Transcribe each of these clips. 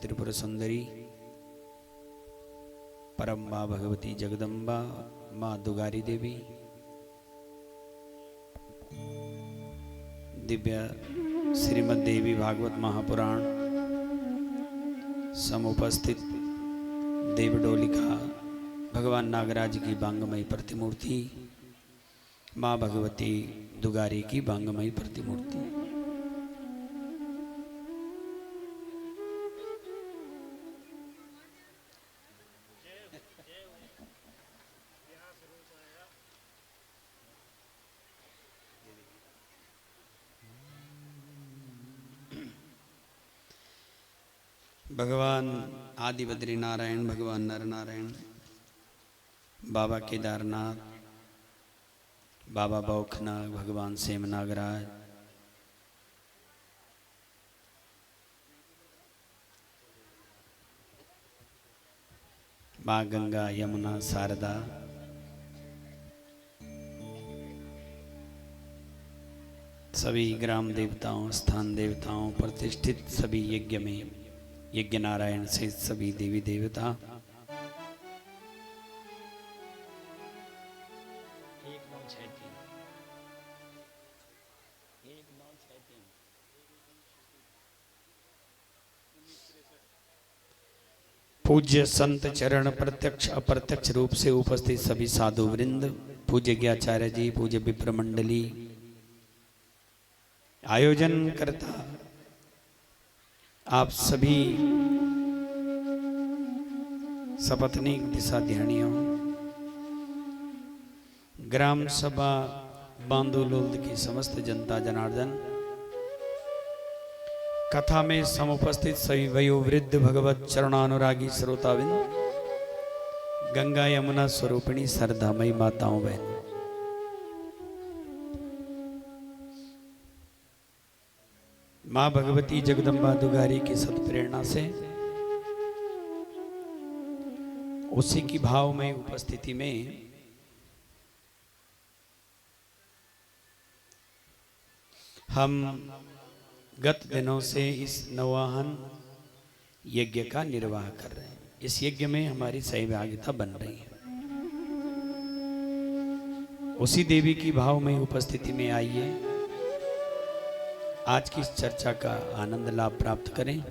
त्रिपुर सुंदरी परम माँ भगवती जगदम्बा माँ दुगारी देवी, दिव्य श्रीमद् देवी भागवत महापुराण समुपस्थित देवडोलिका भगवान नागराज की बांगमयी प्रतिमूर्ति, माँ भगवती दुगारी की बांगमयी प्रतिमूर्ति। भगवान आदि बद्री नारायण, भगवान नर नारायण, बाबा केदारनाथ, बाबा बौखनाग, भगवान सेम नागराज, माँ गंगा यमुना शारदा, सभी ग्राम देवताओं, स्थान देवताओं, प्रतिष्ठित सभी यज्ञ में यज्ञ नारायण से सभी देवी देवता, पूज्य संत चरण प्रत्यक्ष अप्रत्यक्ष रूप से उपस्थित सभी साधु वृंद, पूज्य ज्ञाचार्य जी, पूज्य विप्र मंडली, आयोजन करता आप सभी सपत्नीक दिशा ध्यानियों, ग्राम सभा बांदुलुल्द की समस्त जनता जनार्दन, कथा में समुपस्थित सभी वयोवृद्ध भगवत चरणानुरागी श्रोताविंद, गंगा यमुना स्वरूपिणी श्रद्धामयी माताओं बहनों, माँ भगवती जगदम्बा दुगारी की सत्प्रेरणा से उसी की भावमय उपस्थिति में हम गत दिनों से इस नवाहन यज्ञ का निर्वाह कर रहे हैं। इस यज्ञ में हमारी सहभागिता बन रही है। उसी देवी की भावमय उपस्थिति में आइए आज की इस चर्चा का आनंद लाभ प्राप्त करें।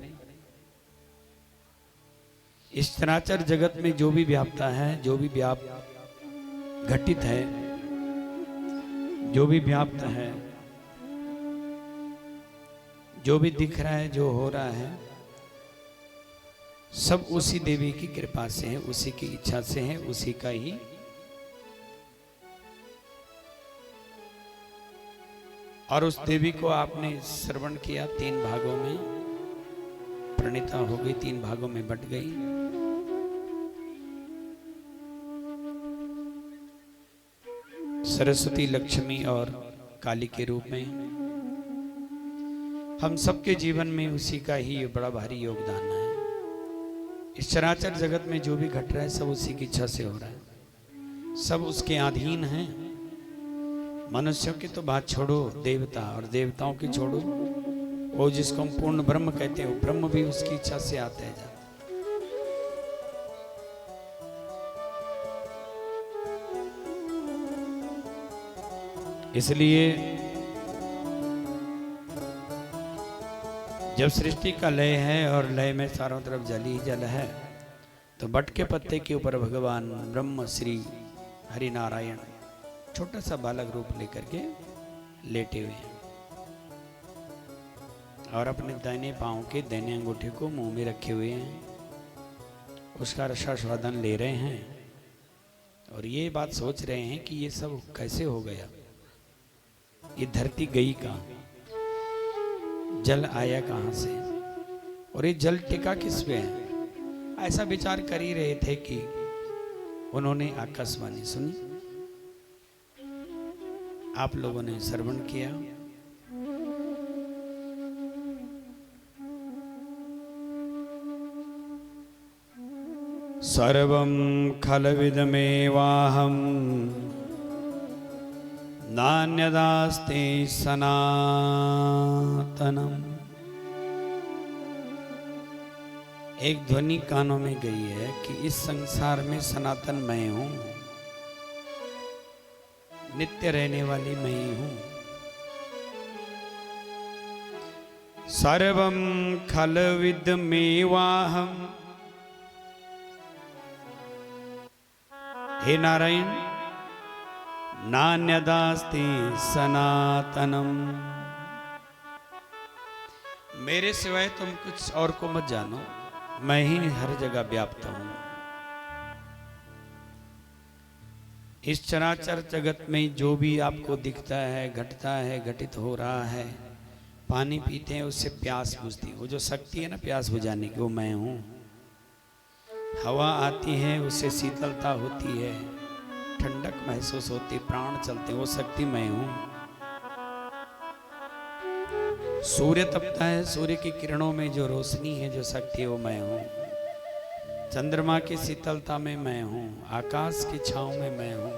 इस चराचर जगत में जो भी व्याप्ता है, जो भी घटित है, जो भी व्याप्त है, जो भी दिख रहा है, जो हो रहा है, सब उसी देवी की कृपा से है, उसी की इच्छा से है, उसी का ही और उस देवी को आपने श्रवण किया, 3 भागों में प्रणीता हो गई, 3 भागों में बट गई। सरस्वती, लक्ष्मी और काली के रूप में हम सबके जीवन में उसी का ही बड़ा भारी योगदान है। इस चराचर जगत में जो भी घट रहा है सब उसी की इच्छा से हो रहा है, सब उसके अधीन हैं। मनुष्यों की तो बात छोड़ो, देवता और देवताओं की छोड़ो, वो जिसको हम पूर्ण ब्रह्म कहते हैं, ब्रह्म भी उसकी इच्छा से आते हैं जाते। इसलिए जब सृष्टि का लय है और लय में चारों तरफ जल ही जल है, तो बट के पत्ते के ऊपर भगवान ब्रह्म श्री हरि नारायण छोटा सा बालक रूप लेकर के लेटे हुए हैं और अपने दाहिने पांव के दाहिने अंगूठे को मुंह में रखे हुए हैं, उसका रसास्वादन ले रहे हैं और ये बात सोच रहे हैं कि ये सब कैसे हो गया, ये धरती गई कहाँ, जल आया कहाँ से और ये जल टिका किस पे है। ऐसा विचार कर ही रहे थे कि उन्होंने आकाशवाणी सुनी, आप लोगों ने श्रवण किया। सर्वं खलविदमेवाहं नान्यदास्ते सनातनम् एक ध्वनि कानों में गई है कि इस संसार में सनातन मैं हूं, नित्य रहने वाली मैं ही हूं। सर्वं खलविदमेवाहम्। हे नारायण, नान्यदास्ति सनातनम। मेरे सिवाय तुम कुछ और को मत जानो, मैं ही हर जगह व्याप्त हूं। इस चराचर जगत में जो भी आपको दिखता है, घटता है, घटित हो रहा है, पानी पीते हैं उससे प्यास बुझती, वो जो शक्ति है ना प्यास बुझाने की, वो मैं हूं। हवा आती है उससे शीतलता होती है, ठंडक महसूस होती, प्राण चलते, वो शक्ति मैं हूं। सूर्य तपता है, सूर्य की किरणों में जो रोशनी है, जो शक्ति है, वो मैं हूं। चंद्रमा की शीतलता में मैं हूं, आकाश की छांव में मैं हूं,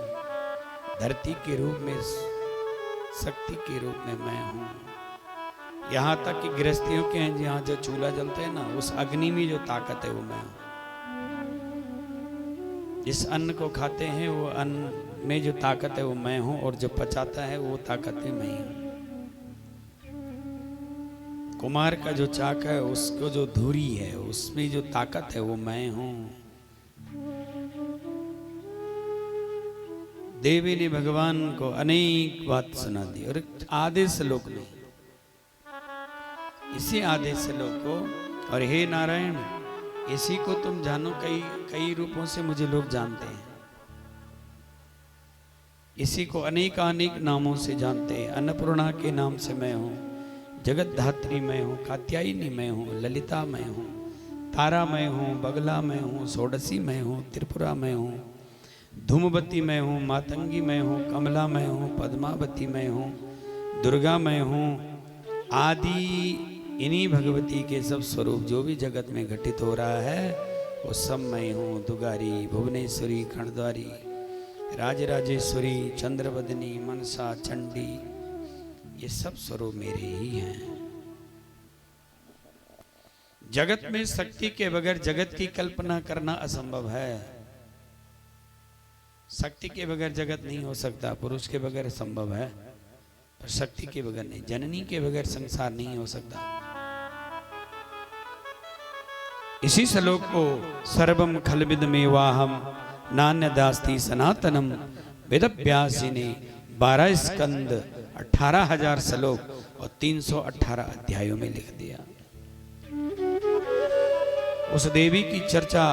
धरती के रूप में, शक्ति के रूप में मैं हूं। यहाँ तक कि गृहस्थियों के हैं जहाँ जो चूल्हा जलते हैं ना, उस अग्नि में जो ताकत है वो मैं हूं। जिस अन्न को खाते हैं वो अन्न में जो ताकत है वो मैं हूं, और जो पचाता है वो ताकत भी मैं ही हूं। कुमार का जो चाक है, उसको जो धुरी है, उसमें जो ताकत है वो मैं हूं। देवी ने भगवान को अनेक बात सुना दी, और आधे श्लोक में, इसी आधे श्लोक को, और हे नारायण, इसी को तुम जानो। कई रूपों से मुझे लोग जानते हैं, इसी को अनेक नामों से जानते हैं। अन्नपूर्णा के नाम से मैं हूँ, जगत धात्री मैं हूँ, कात्यायनी मैं हूँ, ललिता मैं हूँ, तारा मैं हूँ, बगला मैं हूँ, षोडशी मैं हूँ, त्रिपुरा मैं हूँ, धूमवती मैं हूँ, मातंगी मैं हूँ, कमला मैं हूँ, पद्मावती मैं हूँ, दुर्गा मैं हूँ, आदि इन्हीं भगवती के सब स्वरूप जो भी जगत में घटित हो रहा है वो सब मैं हूँ। दुगारी, भुवनेश्वरी, खंडद्वारी, राजराजेश्वरी, चंद्रवदनी, मनसा, चंडी, ये सब स्वरूप मेरे ही हैं। जगत में शक्ति के बगैर जगत की कल्पना करना असंभव है। शक्ति के बगैर जगत नहीं हो सकता, पुरुष के बगैर संभव है, पर शक्ति के बगैर नहीं। जननी के बगैर संसार नहीं हो सकता। इसी श्लोक को सर्वम खलविदमेवाहम नान्यदास्ति सनातनम वेदव्यास जी ने 12 स्कंद, 18,000 श्लोक और 318 अध्यायों में लिख दिया। उस देवी की चर्चा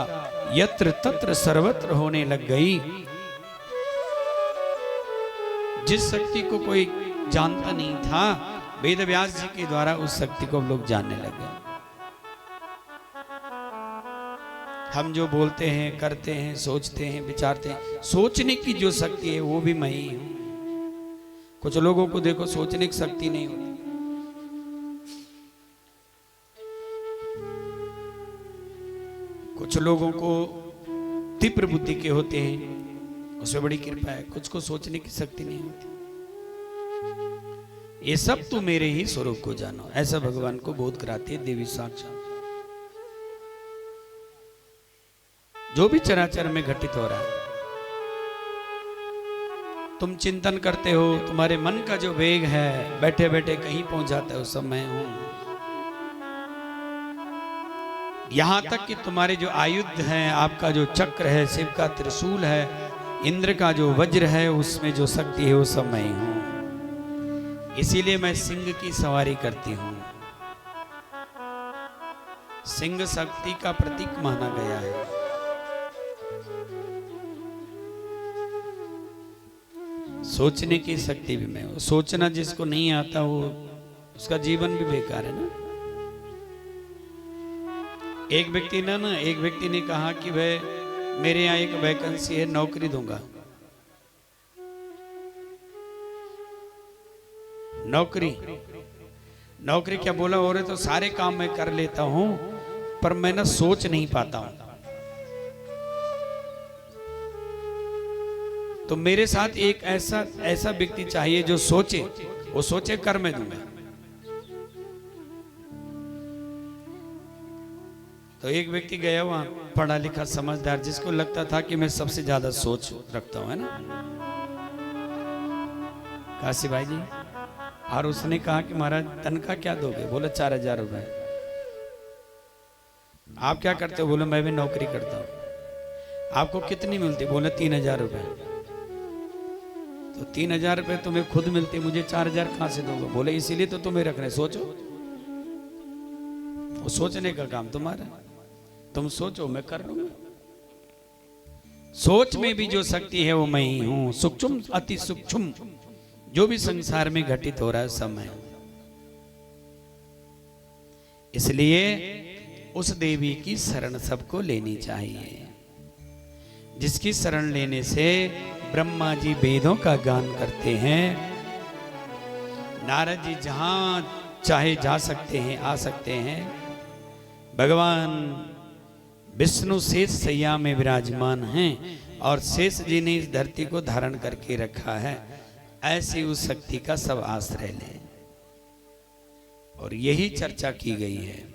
यत्र तत्र सर्वत्र होने लग गई। जिस शक्ति को कोई जानता नहीं था, वेदव्यास जी के द्वारा उस शक्ति को लोग जानने लगे। हम जो बोलते हैं, करते हैं, सोचते हैं, विचारते हैं, सोचने की जो शक्ति है वो भी मैं ही हूं। कुछ लोगों को देखो सोचने की शक्ति नहीं होती। कुछ लोगों को तीव्र बुद्धि के होते हैं, उसमें बड़ी कृपा है। कुछ को सोचने की शक्ति नहीं होती। ये सब तो मेरे ही स्वरूप को जानो, ऐसा भगवान को बोध कराती है देवी साक्षात। जो भी चराचर में घटित हो रहा है, तुम चिंतन करते हो, तुम्हारे मन का जो वेग है बैठे बैठे कहीं पहुंच जाता है, उस सब मैं हूं। यहां तक कि तुम्हारे जो आयुध हैं, आपका जो चक्र है, शिव का त्रिशूल है, इंद्र का जो वज्र है, उसमें जो शक्ति है वो सब मैं हूं। इसीलिए मैं सिंह की सवारी करती हूं। सिंह शक्ति का प्रतीक माना गया है। सोचने की शक्ति भी मैं हूं। सोचना जिसको नहीं आता वो, उसका जीवन भी बेकार है ना। एक व्यक्ति ने कहा कि भाई मेरे यहाँ एक वैकेंसी है, नौकरी दूंगा। नौकरी क्या बोला, हो रहे तो सारे काम मैं कर लेता हूं, पर मैं ना सोच नहीं पाता हूं। तो मेरे साथ एक ऐसा व्यक्ति चाहिए जो सोचे, वो सोचे कर मैं दूंगा। तो एक व्यक्ति गया वहां, पढ़ा लिखा समझदार, जिसको लगता था कि मैं सबसे ज्यादा सोच रखता हूं, है ना, काशी भाई जी। और उसने कहा कि महाराज तनख्वाह क्या दोगे? बोले 4000 रुपए। आप क्या करते हो? बोले मैं भी नौकरी करता हूं। आपको कितनी मिलती? बोले 3000 रुपए। तो 3000 रुपए तुम्हें खुद मिलते, मुझे 4000 कहां से दोगे? बोले इसीलिए तो तुम्हें रख रहे, सोचो। वो सोचने का काम तुम्हारा, तुम सोचो, मैं कर लूंगा। सोच में भी जो शक्ति है वो मैं ही हूं। सूक्ष्म अति सूक्ष्म जो भी संसार में घटित हो रहा है सब मैं। इसलिए उस देवी की शरण सबको लेनी चाहिए, जिसकी शरण लेने से ब्रह्मा जी वेदों का गान करते हैं, नारद जी जहां चाहे जा सकते हैं, आ सकते हैं, भगवान विष्णु शेष सैया में विराजमान हैं और शेष जी ने इस धरती को धारण करके रखा है। ऐसी उस शक्ति का सब आश्रय लें, और यही चर्चा की गई है।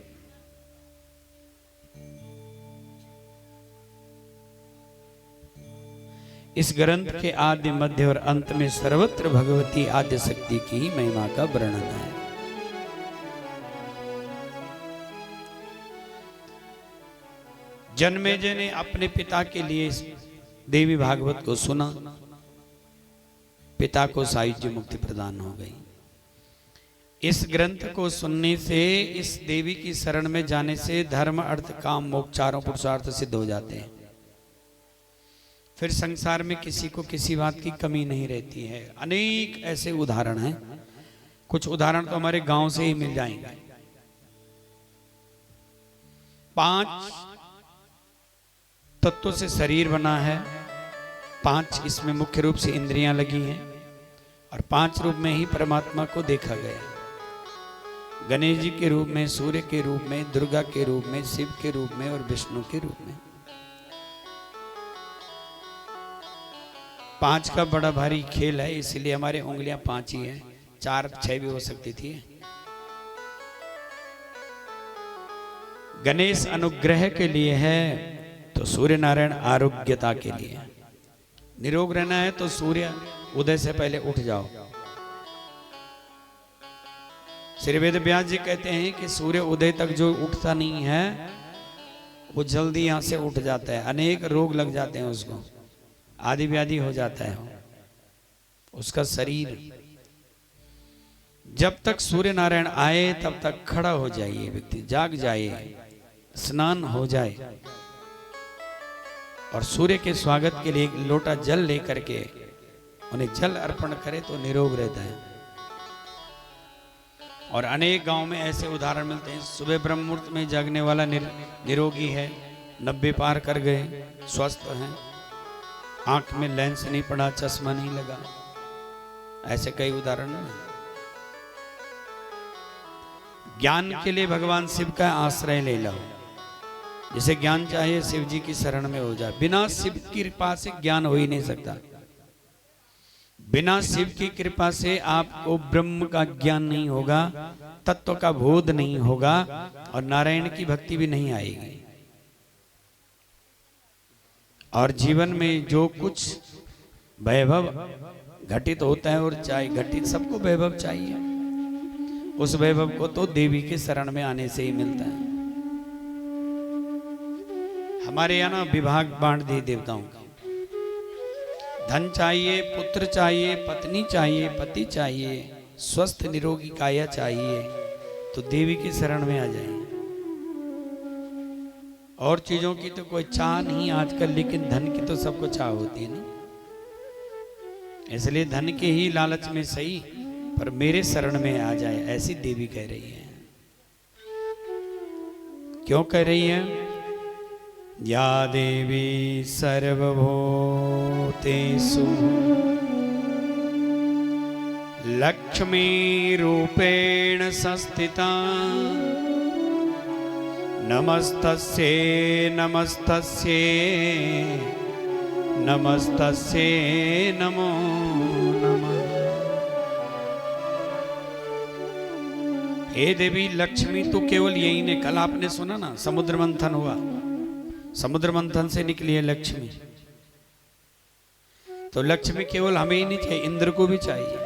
इस ग्रंथ के आदि मध्य और अंत में सर्वत्र भगवती आद्य शक्ति की ही महिमा का वर्णन है। जन्मेजय ने अपने पिता के लिए देवी भागवत को सुना, पिता को सायुज्य मुक्ति प्रदान हो गई। इस ग्रंथ को सुनने से, इस देवी की शरण में जाने से धर्म अर्थ काम मोक्ष चारों पुरुषार्थ सिद्ध हो जाते हैं। फिर संसार में किसी को किसी बात की कमी नहीं रहती है। अनेक ऐसे उदाहरण हैं, कुछ उदाहरण तो हमारे गांव से ही मिल जाएंगे। 5 तत्वों से शरीर बना है, 5 इसमें मुख्य रूप से इंद्रियां लगी हैं, और 5 रूप में ही परमात्मा को देखा गया। गणेश जी के रूप में, सूर्य के रूप में, दुर्गा के रूप में, शिव के रूप में और विष्णु के रूप में। 5 का बड़ा भारी खेल है, इसलिए हमारे उंगलियां 5 ही है, 4 6 भी हो सकती थी। गणेश अनुग्रह के लिए है, तो सूर्य नारायण आरोग्यता के लिए। निरोग रहना है तो सूर्य उदय से पहले उठ जाओ। श्री वेद व्यास जी कहते हैं कि सूर्य उदय तक जो उठता नहीं है वो जल्दी यहां से उठ जाता है। अनेक रोग लग जाते हैं उसको, आदि व्याधि हो जाता है उसका शरीर। जब तक सूर्य नारायण आए तब तक खड़ा हो जाइए, व्यक्ति जाग जाए, स्नान हो जाए और सूर्य के स्वागत के लिए एक लोटा जल लेकर के उन्हें जल अर्पण करे तो निरोग रहता है। और अनेक गांव में ऐसे उदाहरण मिलते हैं, सुबह ब्रह्म मुहूर्त में जागने वाला निरोगी है, 90 पार कर गए, स्वस्थ हैं, आंख में लेंस नहीं पड़ा, चश्मा नहीं लगा। ऐसे कई उदाहरण हैं। ज्ञान के लिए भगवान शिव का आश्रय ले लो। जिसे ज्ञान चाहिए शिव जी की शरण में हो जाए। बिना शिव की कृपा से ज्ञान हो ही नहीं सकता। बिना शिव की कृपा से आपको ब्रह्म का ज्ञान नहीं होगा, तत्व का बोध नहीं होगा और नारायण की भक्ति भी नहीं आएगी। और जीवन में जो कुछ वैभव घटित होता है, और चाहे घटित, सबको वैभव चाहिए, उस वैभव को तो देवी के शरण में आने से ही मिलता है। हमारे यहाँ ना विभाग बांट दिए देवताओं का। धन चाहिए, पुत्र चाहिए, पत्नी चाहिए, पति चाहिए, स्वस्थ निरोगी काया चाहिए, तो देवी की शरण में आ जाए। और चीजों की तो कोई चाह नहीं आजकल, लेकिन धन की तो सबको चाह होती है ना। इसलिए धन के ही लालच में सही, पर मेरे शरण में आ जाए, ऐसी देवी कह रही है। क्यों कह रही है? या देवी सर्वभूतेषु लक्ष्मी रूपेण संस्थिता नमस्तस्यै नमस्तस्यै नमस्तस्यै नमो नमः। हे देवी लक्ष्मी तो केवल यही ने, कल आपने सुना ना समुद्र मंथन हुआ, समुद्र मंथन से निकली है लक्ष्मी। तो लक्ष्मी केवल हमें ही नहीं चाहिए, इंद्र को भी चाहिए,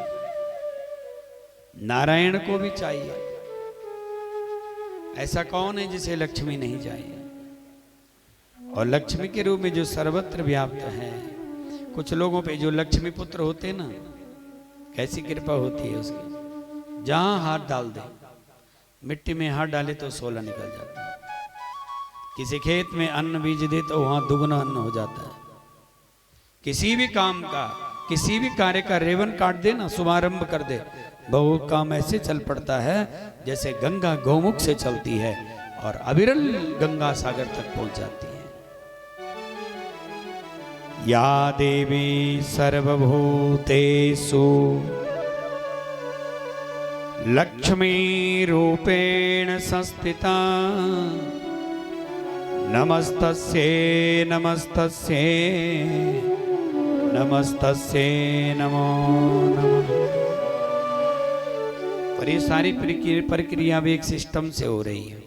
नारायण को भी चाहिए। ऐसा कौन है जिसे लक्ष्मी नहीं चाहिए? और लक्ष्मी के रूप में जो सर्वत्र व्याप्त है, कुछ लोगों पे जो लक्ष्मी पुत्र होते ना, कैसी कृपा होती है उसकी। जहां हाथ डाल दे, मिट्टी में हाथ डाले तो 16 निकल जाता है। किसी खेत में अन्न बीज दे तो वहां दुगना अन्न हो जाता है। किसी भी काम का, किसी भी कार्य का रेवन काट दे ना, शुभारंभ कर दे, वो काम ऐसे चल पड़ता है जैसे गंगा गौमुख से चलती है और अविरल गंगा सागर तक पहुंच जाती है। या देवी सर्वभूतेषु लक्ष्मी रूपेण संस्थिता नमस्तस्यै नमस्तस्यै नमस्तस्यै नमो नमः। और ये सारी प्रक्रिया भी एक सिस्टम से हो रही है।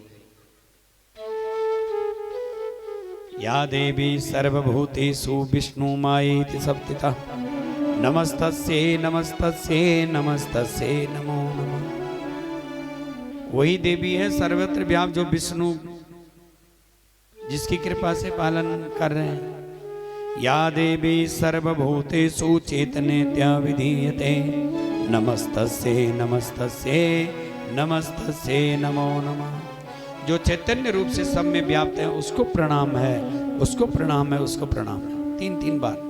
या देवी सर्वभूतेषु विष्णुमायेति संस्थिता नमस्तस्यै नमस्तस्यै नमस्तस्यै नमो नमः। वही देवी है सर्वत्र व्याप्त, जो विष्णु जिसकी कृपा से पालन कर रहे हैं। या देवी सर्वभूतेषु चैतन्यतया विधीयते नमस्तस्यै नमस्तस्यै नमस्तस्यै नमो नमः। जो चैतन्य रूप से सब में व्याप्त है उसको प्रणाम है, उसको प्रणाम है, उसको प्रणाम है। 3 बार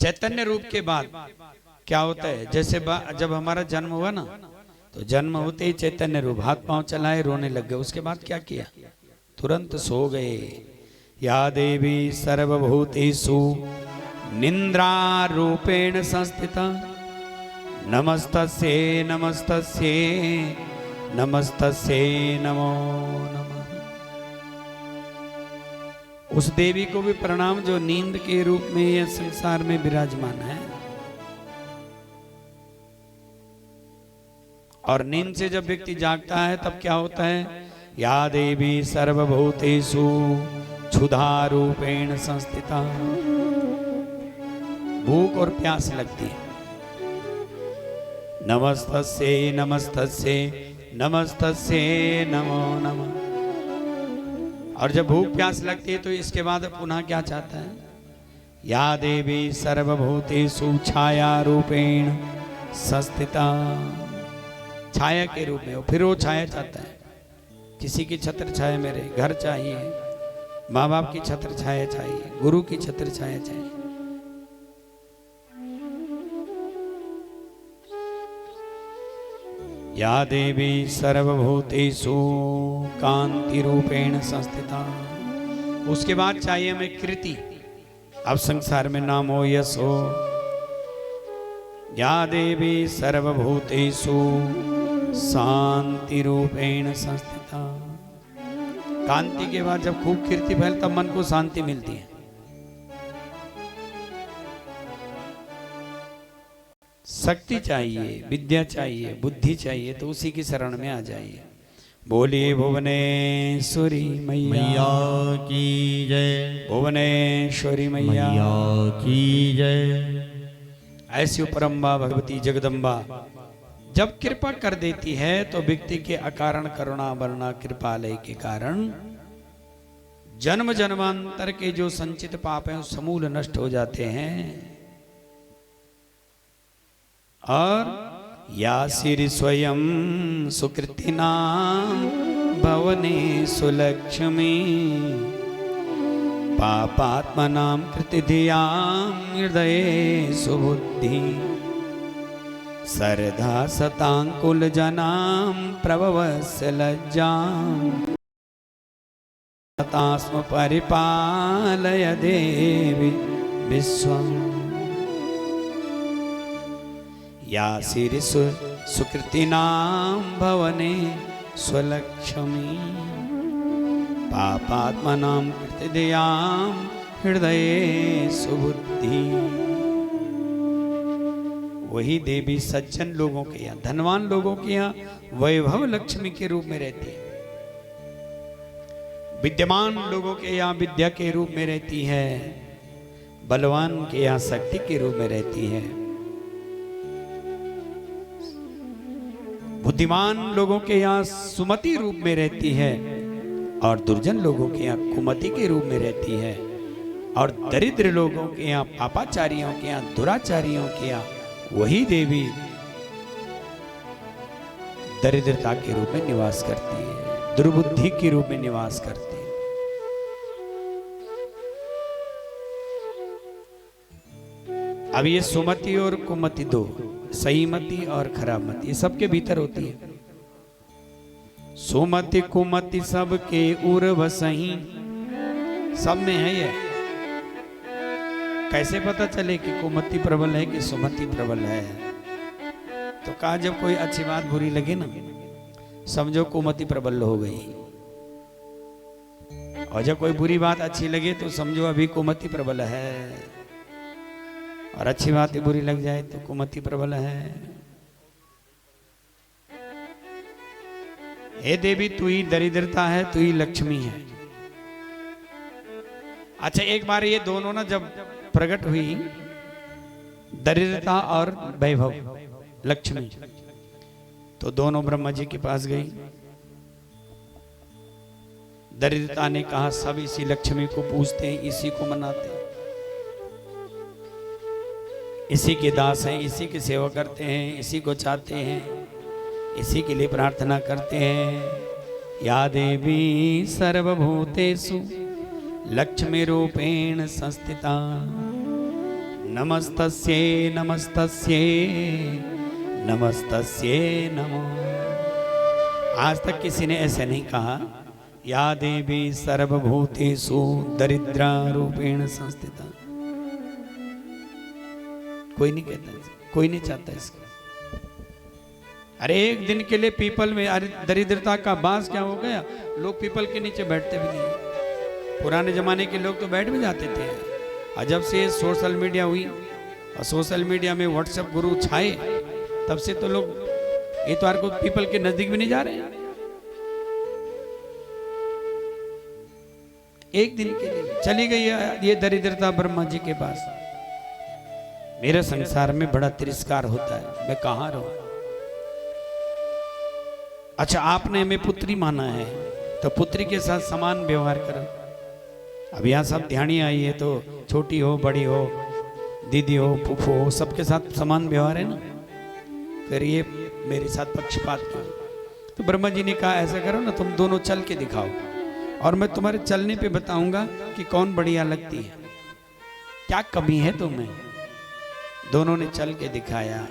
चैतन्य रूप के बाद क्या होता है? जैसे जब हमारा जन्म हुआ ना, तो जन्म होते ही चैतन्य रूप, हाथ पांव चलाए, रोने लग गए। उसके बाद क्या किया? तुरंत सो गए। या देवी सर्वभूतेषु निद्रा रूपेण संस्थिता नमस्तस्यै नमस्तस्यै नमस्तस्यै नमो नमः। उस देवी को भी प्रणाम जो नींद के रूप में यह संसार में विराजमान है। और नींद से जब व्यक्ति जागता है तब क्या होता है? या देवी सर्वभूतेषु क्षुधा रूपेण संस्थिता। भूख और प्यास लगती है, नमस्तस्यै नमस्तस्यै नमस्तस्यै नमो नमः। और जब भूख प्यास लगती है तो इसके बाद पुनः क्या चाहता है? या देवी सर्वभूतेषु छाया रूपेण संस्थिता। छाया के रूप में फिर वो छाया चाहता है। किसी की छत्र छाया, मेरे घर चाहिए, माँ बाप की छत्र छाया चाहिए, गुरु की छत्र छाया चाहिए। या देवी सर्वभूतेषु कांति रूपेण संस्थिता। उसके बाद चाहिए हमें कृति, अब संसार में नाम हो, यश हो। या देवी सर्वभूतेषु शांति रूपेण संस्थिता। कांति के बाद जब खूब कीर्ति फैल तब मन को शांति मिलती है। शक्ति चाहिए, विद्या चाहिए, बुद्धि चाहिए, तो उसी की शरण में आ जाइए। बोलिए भुवनेश्वरी मैया की जय, भुवनेश्वरी मैया की जय। ऐसी परम्बा भगवती जगदम्बा जब कृपा कर देती है तो व्यक्ति के अकारण करुणा वरुणा कृपालय के कारण जन्म जन्मांतर के जो संचित पाप हैं समूल नष्ट हो जाते हैं। और या श्री स्वयं सुकृतिनाम भवने सुलक्ष्मी पापात्मनां कृतिधियां हृदये सुबुद्धि सरधा सतांकुल जनां प्रभवस्य लज्जां तास्म परिपालय देवी विश्वं। या श्री सुकृतिनां भवने स्वलक्ष्मी पापात्मनां कृतिधियां हृदये सुबुद्धि। वही देवी सज्जन लोगों के यहाँ, धनवान लोगों के यहाँ वैभव लक्ष्मी के रूप में रहती है, विद्यमान लोगों के यहाँ विद्या के रूप में रहती है, बलवान के यहाँ शक्ति के रूप में रहती है, बुद्धिमान लोगों के यहाँ सुमति रूप में रहती है, और दुर्जन लोगों के यहाँ कुमति के रूप में रहती है, और दरिद्र लोगों के यहाँ, पापाचारियों के यहाँ, दुराचारियों के यहाँ वही देवी दरिद्रता के रूप में निवास करती है, दुर्बुद्धि के रूप में निवास करती है। अब ये सुमति और कुमति दो, सही मति और खराब मति, ये सबके भीतर होती है। सुमति कुमति सबके उर्वसही, सब में है ये। कैसे पता चले कि कुमति प्रबल है कि सुमति प्रबल है? तो कहा जब कोई अच्छी बात बुरी लगे ना, समझो कुमति प्रबल हो गई, और जब कोई बुरी बात अच्छी लगे तो समझो अभी कुमति प्रबल है, और अच्छी बात बुरी लग जाए तो कुमति प्रबल है। हे देवी, तू ही दरिद्रता है, तू ही लक्ष्मी है। अच्छा, एक बार ये दोनों ना जब प्रकट हुई, दरिद्रता और वैभव लक्ष्मी, तो दोनों ब्रह्मा जी के पास गई। दरिद्रता ने कहा सब इसी लक्ष्मी को पूजते हैं, इसी को मनाते हैं, इसी के दास हैं, इसी की सेवा करते हैं, इसी को चाहते हैं, इसी के लिए प्रार्थना करते हैं। या देवी सर्वभूतेषु लक्ष्मी रूपेण संस्थिता, नमस्तस्यै नमस्तस्यै नमस्तस्यै नमो। आज तक किसी ने ऐसे नहीं कहा या देवी सर्वभूतेषु दरिद्रा रूपेण संस्थिता। कोई नहीं कहता, कोई नहीं चाहता इसको। अरे एक दिन के लिए पीपल में, अरे दरिद्रता का बास क्या हो गया, लोग पीपल के नीचे बैठते भी नहीं। पुराने जमाने के लोग तो बैठ भी जाते थे, और जब से सोशल मीडिया हुई और सोशल मीडिया में व्हाट्सएप गुरु छाए, तब से तो लोग इतवार को पीपल के नजदीक भी नहीं जा रहे हैं। एक दिन के लिए चली गई ये दरिद्रता ब्रह्मा जी के पास। मेरे संसार में बड़ा तिरस्कार होता है, मैं कहाँ रहूं। अच्छा, आपने हमें पुत्री माना है तो पुत्री के साथ समान व्यवहार करो। अब यहाँ सब ध्यानी आई है तो छोटी हो, बड़ी हो, दीदी हो, फूफो हो, सबके साथ समान व्यवहार है ना। फिर ये मेरे साथ पक्षपात किया, तो ब्रह्मा जी ने कहा ऐसा करो ना, तुम दोनों चल के दिखाओ, और मैं तुम्हारे चलने पे बताऊंगा कि कौन बढ़िया लगती है, क्या कमी है तुम्हें। दोनों ने चल के दिखाया,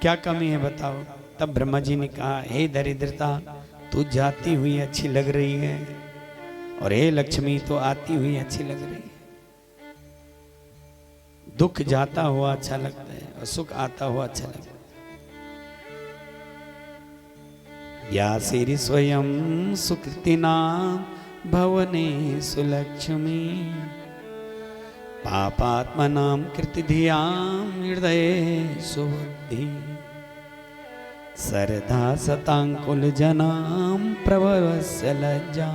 क्या कमी है बताओ। तब ब्रह्मा जी ने कहा, हे दरिद्रता, तू जाती हुई अच्छी लग रही है, और हे लक्ष्मी, तो आती हुई अच्छी लग रही है। दुख जाता हुआ अच्छा लगता है, और सुख आता हुआ अच्छा लगता है। या श्री स्वयं सुकृतिना भवने सुलक्ष्मी, पापात्मनां कृतिधियां हृदय सुबुद्धि, सरधा सतांकुल जनां प्रभवस्य लज्जा,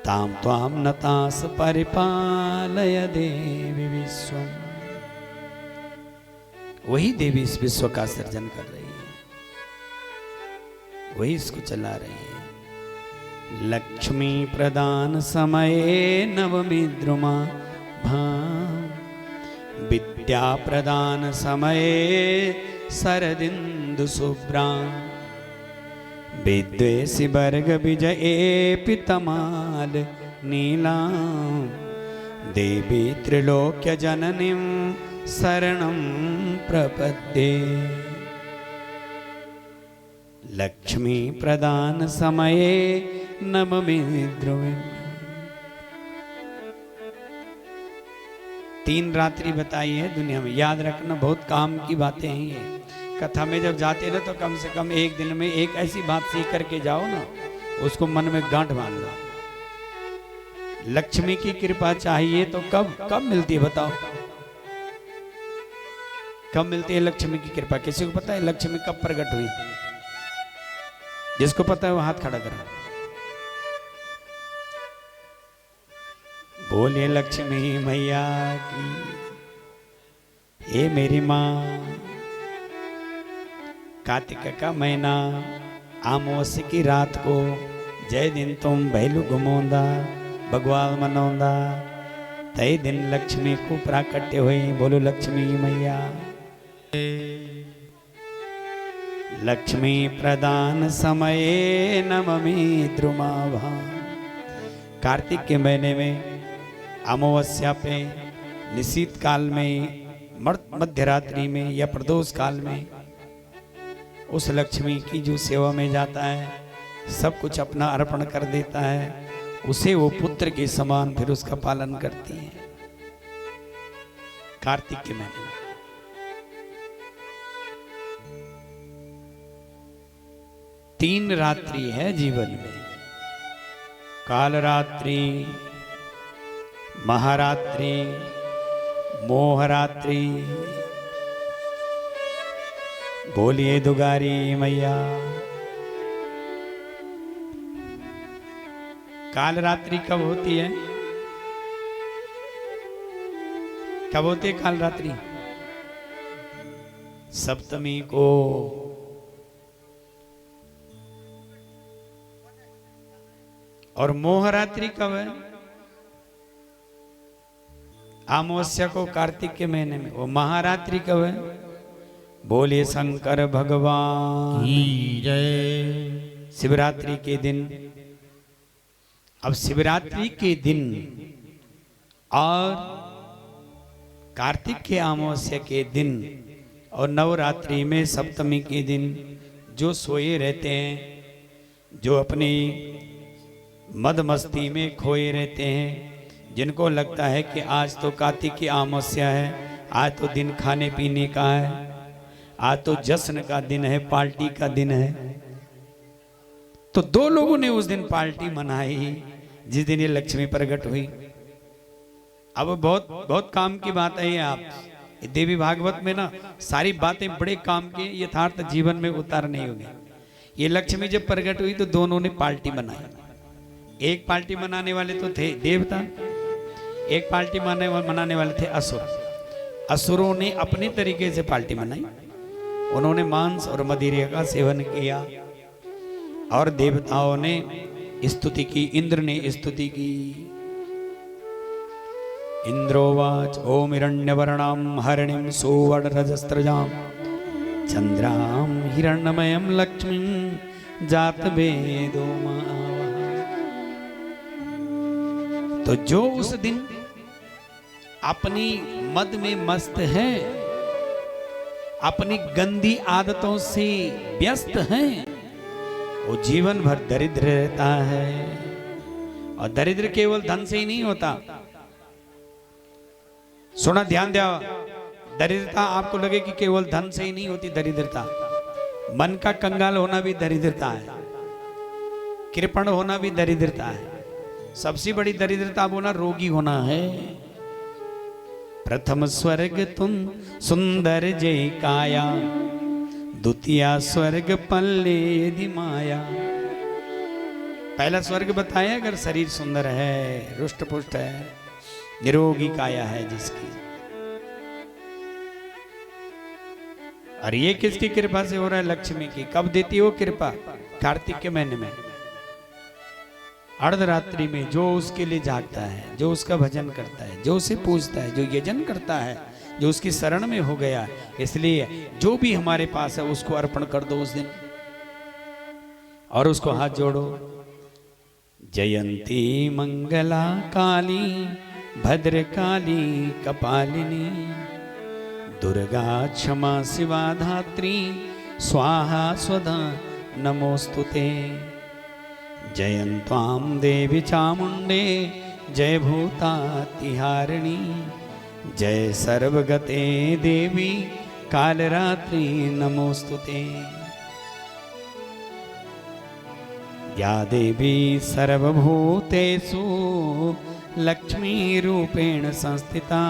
ताम त्वाम नतास परिपालय देवी विश्वम। वही देवी इस विश्व का सर्जन कर रही है, वही इसको चला रही है। लक्ष्मी प्रदान समये नवमी द्रुमा भां, विद्या प्रदान समये शरदिंदु शुभ्रां, विद्वेषि वर्ग विजये पितमाल नीलां, देवी त्रिलोक्य जननीं शरणं प्रपद्ये। लक्ष्मी प्रदान समये नवमी द्रुमे। 3 रात्रि बताई है दुनिया में, याद रखना, बहुत काम की बातें हैं ये। कथा में जब जाते ना तो कम से कम एक दिन में एक ऐसी बात सीख करके जाओ ना, उसको मन में गांठ बांध लो। लक्ष्मी की कृपा चाहिए तो कब कब मिलती है बताओ। कब मिलती है लक्ष्मी की कृपा? किसी को पता है लक्ष्मी कब प्रकट हुई? जिसको पता है वो हाथ खड़ा करो। बोलिए लक्ष्मी मैया की। ये मेरी माँ। कार्तिक का महीना अमावस्या की रात को जय दिन तुम भैलू घुमोंदा भगवान मनोंदा तय दिन लक्ष्मी को प्राकट्य हुई। बोलो लक्ष्मी मैया। लक्ष्मी प्रदान समये नममि द्रुमाभा। कार्तिक के महीने में अमावस्या पे निशीत काल में मध्य रात्रि में या प्रदोष काल में उस लक्ष्मी की जो सेवा में जाता है, सब कुछ अपना अर्पण कर देता है, उसे वो पुत्र के समान फिर उसका पालन करती है। कार्तिक के महीने में 3 रात्रि है जीवन में। कालरात्रि, महारात्रि, मोहरात्रि। बोलिए दुगारी मैया। कालरात्रि कब होती है? कब होती है कालरात्रि? सप्तमी को। और मोहरात्रि कब है? अमावस्या को कार्तिक के महीने में। वो महारात्रि कब है? बोले शंकर भगवान की जय। शिवरात्रि के दिन। अब शिवरात्रि के दिन और कार्तिक के अमावस्या के दिन और नवरात्रि में सप्तमी के दिन जो सोए रहते हैं, जो अपनी मद मस्ती में खोए रहते हैं, जिनको लगता है कि आज तो कार्तिक की अमावस्या है, आज तो दिन खाने पीने का है, आज तो जश्न का दिन है, पार्टी का दिन है। तो 2 लोगों ने उस दिन पार्टी मनाई जिस दिन ये लक्ष्मी प्रकट हुई। अब बहुत बहुत काम की बात है ये। आप देवी भागवत में ना सारी बातें बड़े काम की यथार्थ जीवन में उतार नहीं होंगे। ये लक्ष्मी जब प्रकट हुई तो दोनों ने पार्टी मनाई। एक पार्टी मनाने वाले तो थे देवता, एक पार्टी मनाने वाले थे असुर। असुरों ने अपने तरीके से पार्टी मनाई। उन्होंने मांस और मदिरा का सेवन किया और देवताओं ने स्तुति की, इंद्र ने स्तुति की। इंद्रोवाच ओम हिरण्यवर्णाम हरिणीं सुवर्णरजस्रजाम चंद्राम हिरण्यमयं लक्ष्मीं जातवेदो मावः। तो जो उस दिन अपनी मद में मस्त है, अपनी गंदी आदतों से व्यस्त हैं, वो जीवन भर दरिद्र रहता है। और दरिद्र केवल धन से ही नहीं होता। सुना, ध्यान दिया। दरिद्रता आपको लगे कि केवल धन से ही नहीं होती दरिद्रता। मन का कंगाल होना भी दरिद्रता है, कृपण होना भी दरिद्रता है। सबसे बड़ी दरिद्रता होना रोगी होना है। प्रथम स्वर्ग तुम सुंदर जय काया, द्वितीय स्वर्ग पल्ले यदि माया। पहला स्वर्ग बताया अगर शरीर सुंदर है, रुष्ट पुष्ट है, निरोगी काया है जिसकी। और ये किसकी कृपा से हो रहा है? लक्ष्मी की। कब देती है वो कृपा? कार्तिक के महीने में अर्धरात्रि में। जो उसके लिए जागता है, जो उसका भजन करता है, जो उसे पूजता है, जो यजन करता है, जो उसकी शरण में हो गया, इसलिए जो भी हमारे पास है उसको अर्पण कर दो उस दिन और उसको हाथ जोड़ो। जयंती मंगला काली भद्रकाली कपालिनी, दुर्गा क्षमा शिवा धात्री स्वाहा स्वधा नमोस्तुते। जयंत्वां देवी चामुंडे जय भूतातिहारिणी, जय सर्वगते देवी कालरात्रि नमोस्तुते। या देवी सर्वभूतेषु लक्ष्मी रूपेण संस्थिता,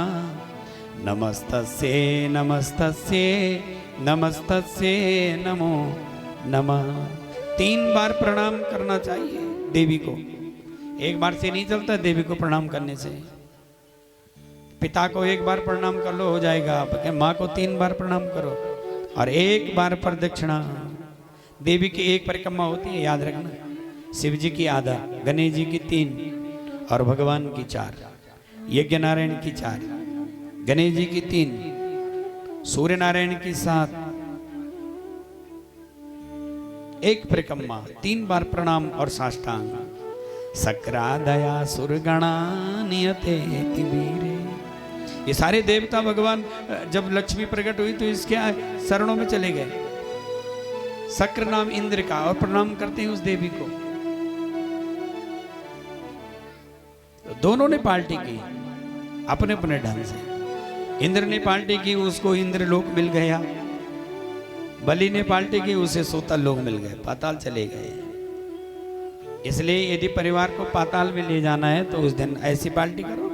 नमस्तस्ये नमस्तस्ये नमस्तस्ये नमो नमः। 3 बार प्रणाम करना चाहिए देवी को। एक बार से नहीं चलता देवी को प्रणाम करने से। पिता को 1 बार प्रणाम कर लो हो जाएगा, आपके माँ को 3 बार प्रणाम करो और 1 बार प्रदक्षिणा। देवी की 1 परिक्रमा होती है, याद रखना। शिव जी की आधा, गणेश जी की 3 और भगवान की 4, यज्ञ नारायण की 4, गणेश जी की 3, सूर्य नारायण की 7। 1 परिक्रमा, 3 बार प्रणाम और साष्टांग। सक्रादया सुरगणा नियते तिबीरे। ये सारे देवता भगवान जब लक्ष्मी प्रकट हुई तो इसके शरणों में चले गए। शक्र नाम इंद्र का, और प्रणाम करते हैं उस देवी को। तो दोनों ने पार्टी की अपने अपने ढंग से। इंद्र ने पार्टी की, उसको इंद्र लोक मिल गया। बलि ने पार्टी की, उसे सोतल लोक मिल गए, पाताल चले गए। इसलिए यदि परिवार को पाताल में ले जाना है तो उस दिन ऐसी पार्टी करो,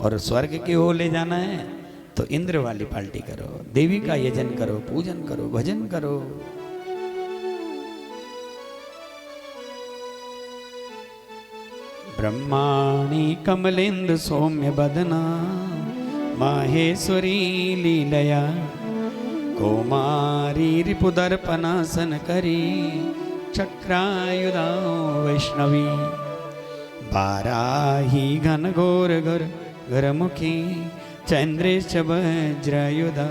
और स्वर्ग की ओर ले जाना है तो इंद्र वाली पार्टी करो। देवी का यजन करो, पूजन करो, भजन करो। ब्रह्माणी कमलेन्दु सौम्य बदना माहेश्वरी लीलया कौमारी रिपुदर्पणासन करी चक्रायुधा वैष्णवी बाराही घन घोर घर घरमुखी चंद्रेश वज्रयुधा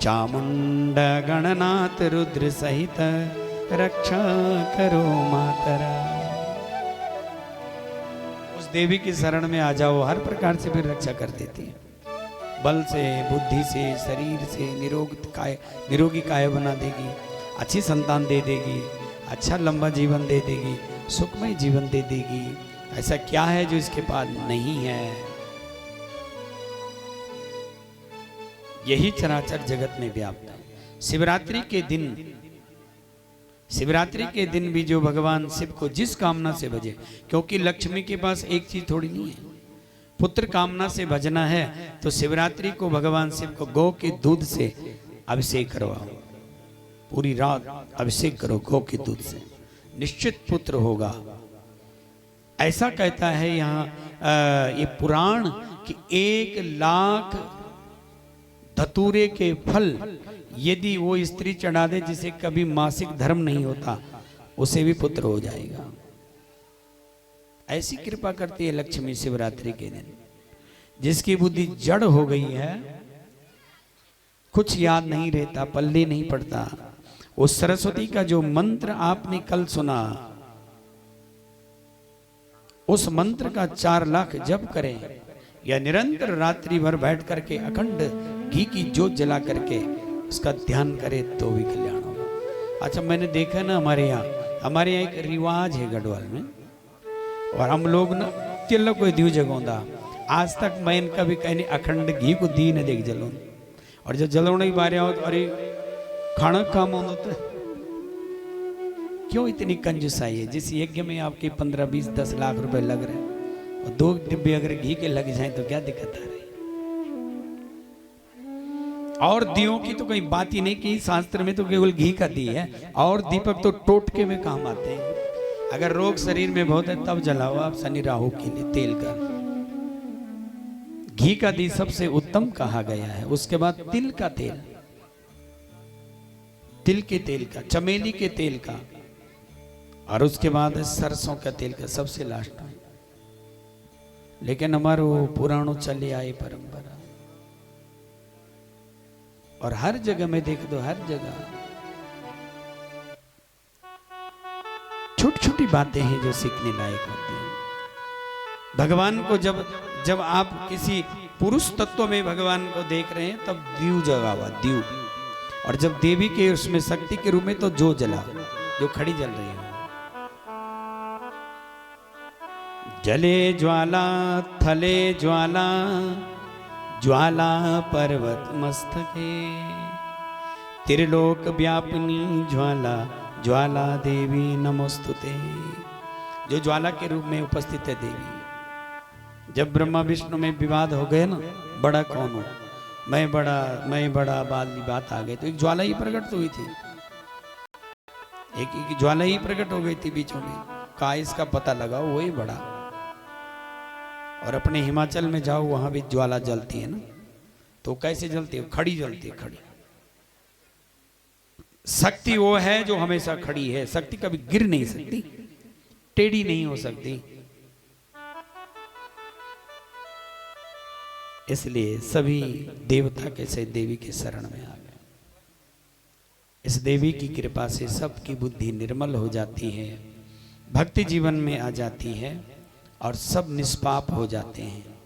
चामुंडा गणनाथ रुद्र सहित रक्षा करो मातरा। उस देवी की शरण में आ जाओ, हर प्रकार से भी रक्षा कर देती है। बल से, बुद्धि से, शरीर से निरोगी काय बना देगी, अच्छी संतान दे देगी, अच्छा लंबा जीवन दे देगी, सुखमय जीवन दे देगी। ऐसा क्या है जो इसके पास नहीं है? यही चराचर जगत में व्याप्त है। शिवरात्रि के दिन भी जो भगवान शिव को जिस कामना से भजे, क्योंकि लक्ष्मी के पास एक चीज थोड़ी नहीं है, पुत्र कामना से भजना है तो शिवरात्रि को भगवान शिव को गौ के दूध से अभिषेक करवाओ। पूरी रात अभिषेक करो गौ के दूध से, निश्चित पुत्र होगा। ऐसा कहता है यहाँ ये पुराण कि 1,00,000 धतूरे के फल यदि वो स्त्री चढ़ा दे जिसे कभी मासिक धर्म नहीं होता, उसे भी पुत्र हो जाएगा। ऐसी कृपा करती है लक्ष्मी शिवरात्रि के दिन। जिसकी बुद्धि जड़ हो गई है, कुछ याद नहीं रहता, पल्ले नहीं पड़ता, उस सरस्वती का जो मंत्र आपने कल सुना, उस मंत्र का 4 लाख जप करें या निरंतर रात्रि भर बैठ करके अखंड घी की जोत जला करके उसका ध्यान करे तो भी कल्याण होगा। अच्छा, मैंने देखा ना हमारे यहाँ एक रिवाज है गढ़वाल में, और हम लोग ना तिलक को दियो जगोंदा। आज तक मैं इनका भी कहने अखंड घी को दी न देख जलो, और जब जलोने की बारी आओ तो अरे खाना काम हो तो क्यों इतनी कंजूसाई है? जिस यज्ञ में आपके 15, 20, 10 लाख रुपए लग रहे हैं और 2 डिब्बे अगर घी के लग जाएं तो क्या दिक्कत आ रही? और दियों की तो कोई बात ही नहीं की, शास्त्र में तो केवल घी का दी है, और दीपक तो टोटके में काम आते हैं। अगर रोग शरीर में बहुत है तब जलाओ आप शनि राहु के लिए तेल का। घी का दी सबसे उत्तम कहा गया है। उसके बाद तिल का तेल, तिल के तेल का, चमेली के तेल का, और उसके बाद सरसों का तेल का सबसे लास्ट में। लेकिन हमारे वो पुराणों चले आई परंपरा, और हर जगह में देख दो, हर जगह छोटी छोटी बातें हैं जो सीखने लायक होती हैं। भगवान को जब आप किसी पुरुष तत्व में भगवान को देख रहे हैं तब दीव जगावा, दीव, और जब देवी के उसमें शक्ति के रूप में तो जो जला, जो खड़ी जल रही है। जले ज्वाला थले ज्वाला ज्वाला पर्वत मस्तके त्रिलोक व्यापिनी ज्वाला ज्वाला देवी नमोस्तुते। जो ज्वाला के रूप में उपस्थित है देवी। जब ब्रह्मा विष्णु में विवाद हो गए ना, बड़ा कौन हो, मैं बड़ा वाली बात आ गई, तो एक ज्वाला ही प्रकट तो हुई थी, एक ज्वाला ही प्रकट हो गई थी बीचों में। कहा इसका पता लगाओ, वही बड़ा। और अपने हिमाचल में जाओ, वहां भी ज्वाला जलती है ना, तो कैसे जलती है? खड़ी जलती है, खड़ी। शक्ति वो है जो हमेशा खड़ी है। शक्ति कभी गिर नहीं सकती, टेढ़ी नहीं हो सकती। इसलिए सभी देवता के से देवी के शरण में आ गए। इस देवी की कृपा से सबकी बुद्धि निर्मल हो जाती है, भक्ति जीवन में आ जाती है और सब निष्पाप हो जाते हैं।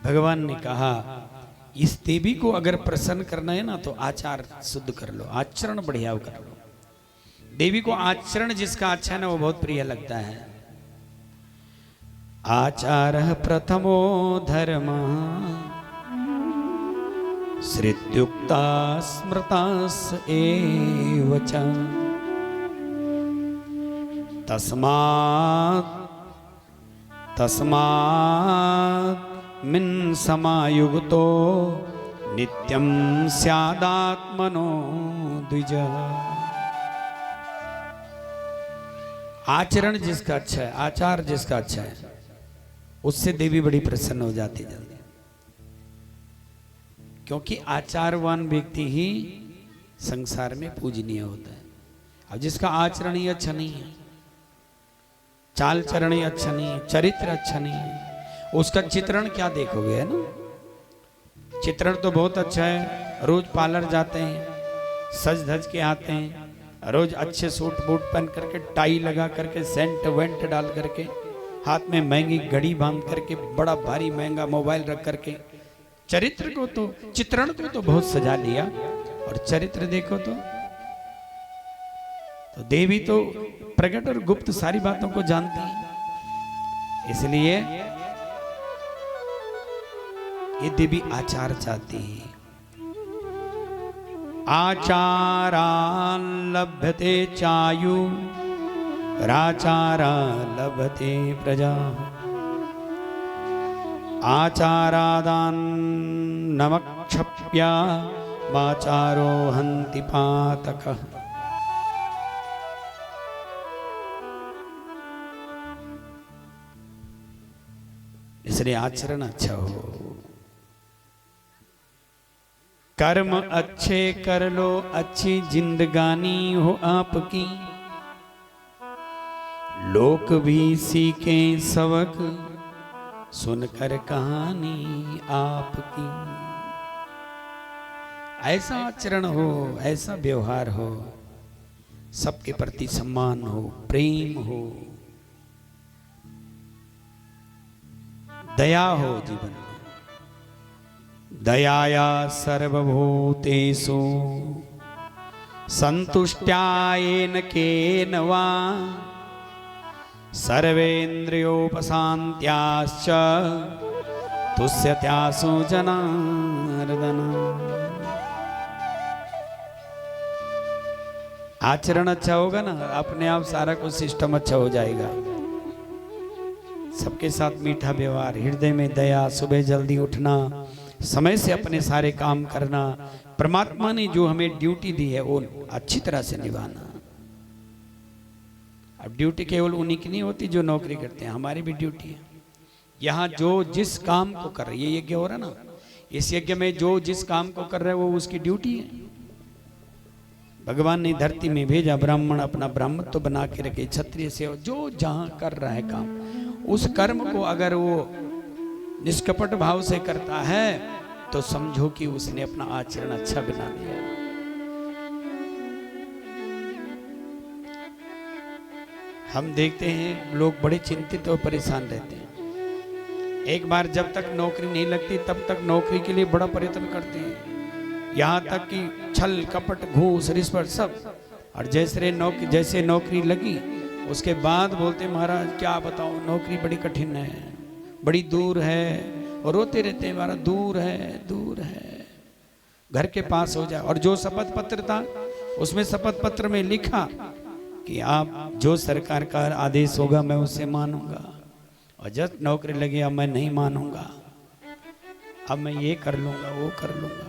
भगवान ने कहा इस देवी को अगर प्रसन्न करना है ना, तो आचार शुद्ध कर लो, आचरण बढ़िया कर लो। देवी को आचरण जिसका अच्छा है ना, वो बहुत प्रिय लगता है। आचारः प्रथमो धर्म श्रुत्युक्ता स्मृतास एव च तस्मात् मिन समायुक्तो नित्यं स्यादात्मनो द्विज। आचरण जिसका अच्छा है, आचार जिसका अच्छा है, उससे देवी बड़ी प्रसन्न हो जाती है जल्दी। क्योंकि आचारवान व्यक्ति ही संसार में पूजनीय होता है। अब जिसका आचरण ही अच्छा नहीं है, चाल चरण ही अच्छा नहीं है, चरित्र अच्छा नहीं है, उसका चित्रण क्या देखोगे, है ना? चित्रण तो बहुत अच्छा है, रोज पार्लर जाते हैं, सज धज के आते हैं, रोज अच्छे सूट बूट पहन करके, टाई लगा करके, सेंट वेंट डाल करके, हाथ में महंगी घड़ी बांध करके, बड़ा भारी महंगा मोबाइल रख करके, चरित्र को तो, चित्रण को तो बहुत सजा लिया, और चरित्र देखो तो देवी तो प्रकट और गुप्त सारी बातों को जानती है। इसलिए ये देवी आचार चाहती है। आचारान् लभते चायु राचारा लभते प्रजा आचारादान् नमक्षप्या वाचारो हन्ति पातकः। इसलिए आचरण अच्छा हो, कर्म अच्छे कर लो, अच्छी जिंदगानी हो आपकी, लोक भी सीखे सबक सुनकर कहानी आपकी। ऐसा आचरण हो, ऐसा व्यवहार हो, सबके प्रति सम्मान हो, प्रेम हो, दया हो जीवन में। दयाया सर्वभूतेषु संतुष्ट्यायेन केन वा सर्वेन्द्रियोपशान्त्याश्च तुष्यत्यासु जनार्दन। आचरण अच्छा होगा ना, अपने आप सारा कुछ सिस्टम अच्छा हो जाएगा। सबके साथ मीठा व्यवहार, हृदय में दया, सुबह जल्दी उठना, समय से अपने सारे काम करना, परमात्मा ने जो हमें ड्यूटी दी है वो अच्छी तरह से निभाना। अब ड्यूटी केवल उन्हीं की नहीं होती जो नौकरी करते हैं, हमारी भी ड्यूटी है। यहाँ जो जिस काम को कर रहे, ये यज्ञ हो रहा ना, इस यज्ञ में जो जिस काम को कर रहे हैं वो उसकी ड्यूटी है। भगवान ने धरती में भेजा, ब्राह्मण अपना ब्राह्मत्व बना के रखे, क्षत्रिय से जो जहाँ कर रहा है काम, उस कर्म को अगर वो निष्कपट भाव से करता है तो समझो कि उसने अपना आचरण अच्छा बना लिया। हम देखते हैं लोग बड़े चिंतित और परेशान रहते हैं। एक बार जब तक नौकरी नहीं लगती तब तक नौकरी के लिए बड़ा प्रयत्न करते हैं, यहाँ तक कि छल कपट घूस रिश्वत सब। और जैसे नौकरी लगी उसके बाद बोलते महाराज क्या बताओ, नौकरी बड़ी कठिन है, बड़ी दूर है, और रोते रहते हैं महाराज दूर है, घर के पास हो जाए। और जो शपथ पत्र था उसमें शपथ पत्र में लिखा कि आप जो सरकार का आदेश होगा मैं उसे मानूंगा, और जब नौकरी लगी अब मैं नहीं मानूंगा, अब मैं ये कर लूंगा वो कर लूंगा।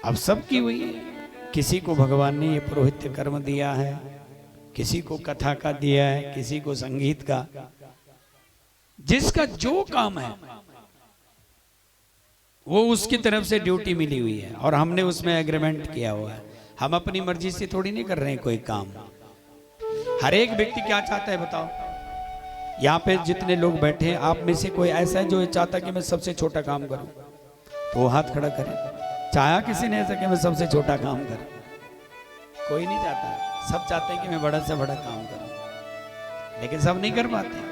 अब सबकी हुई है। किसी को भगवान ने ये पुरोहित्य कर्म दिया है, किसी को कथा का दिया है, किसी को संगीत का। जिसका जो काम है वो उसकी तरफ से ड्यूटी मिली हुई है और हमने उसमें एग्रीमेंट किया हुआ है। हम अपनी मर्जी से थोड़ी नहीं कर रहे हैं कोई काम। हर एक व्यक्ति क्या चाहता है बताओ? यहाँ पे जितने लोग बैठे हैं आप में से कोई ऐसा है जो चाहता कि मैं सबसे छोटा काम करूं? तो वो हाथ खड़ा करे। चाहा किसी ने ऐसा कि मैं सबसे छोटा काम करूं? कोई नहीं चाहता। सब चाहते हैं कि मैं बड़ा से बड़ा काम करूं, लेकिन सब नहीं कर पाते।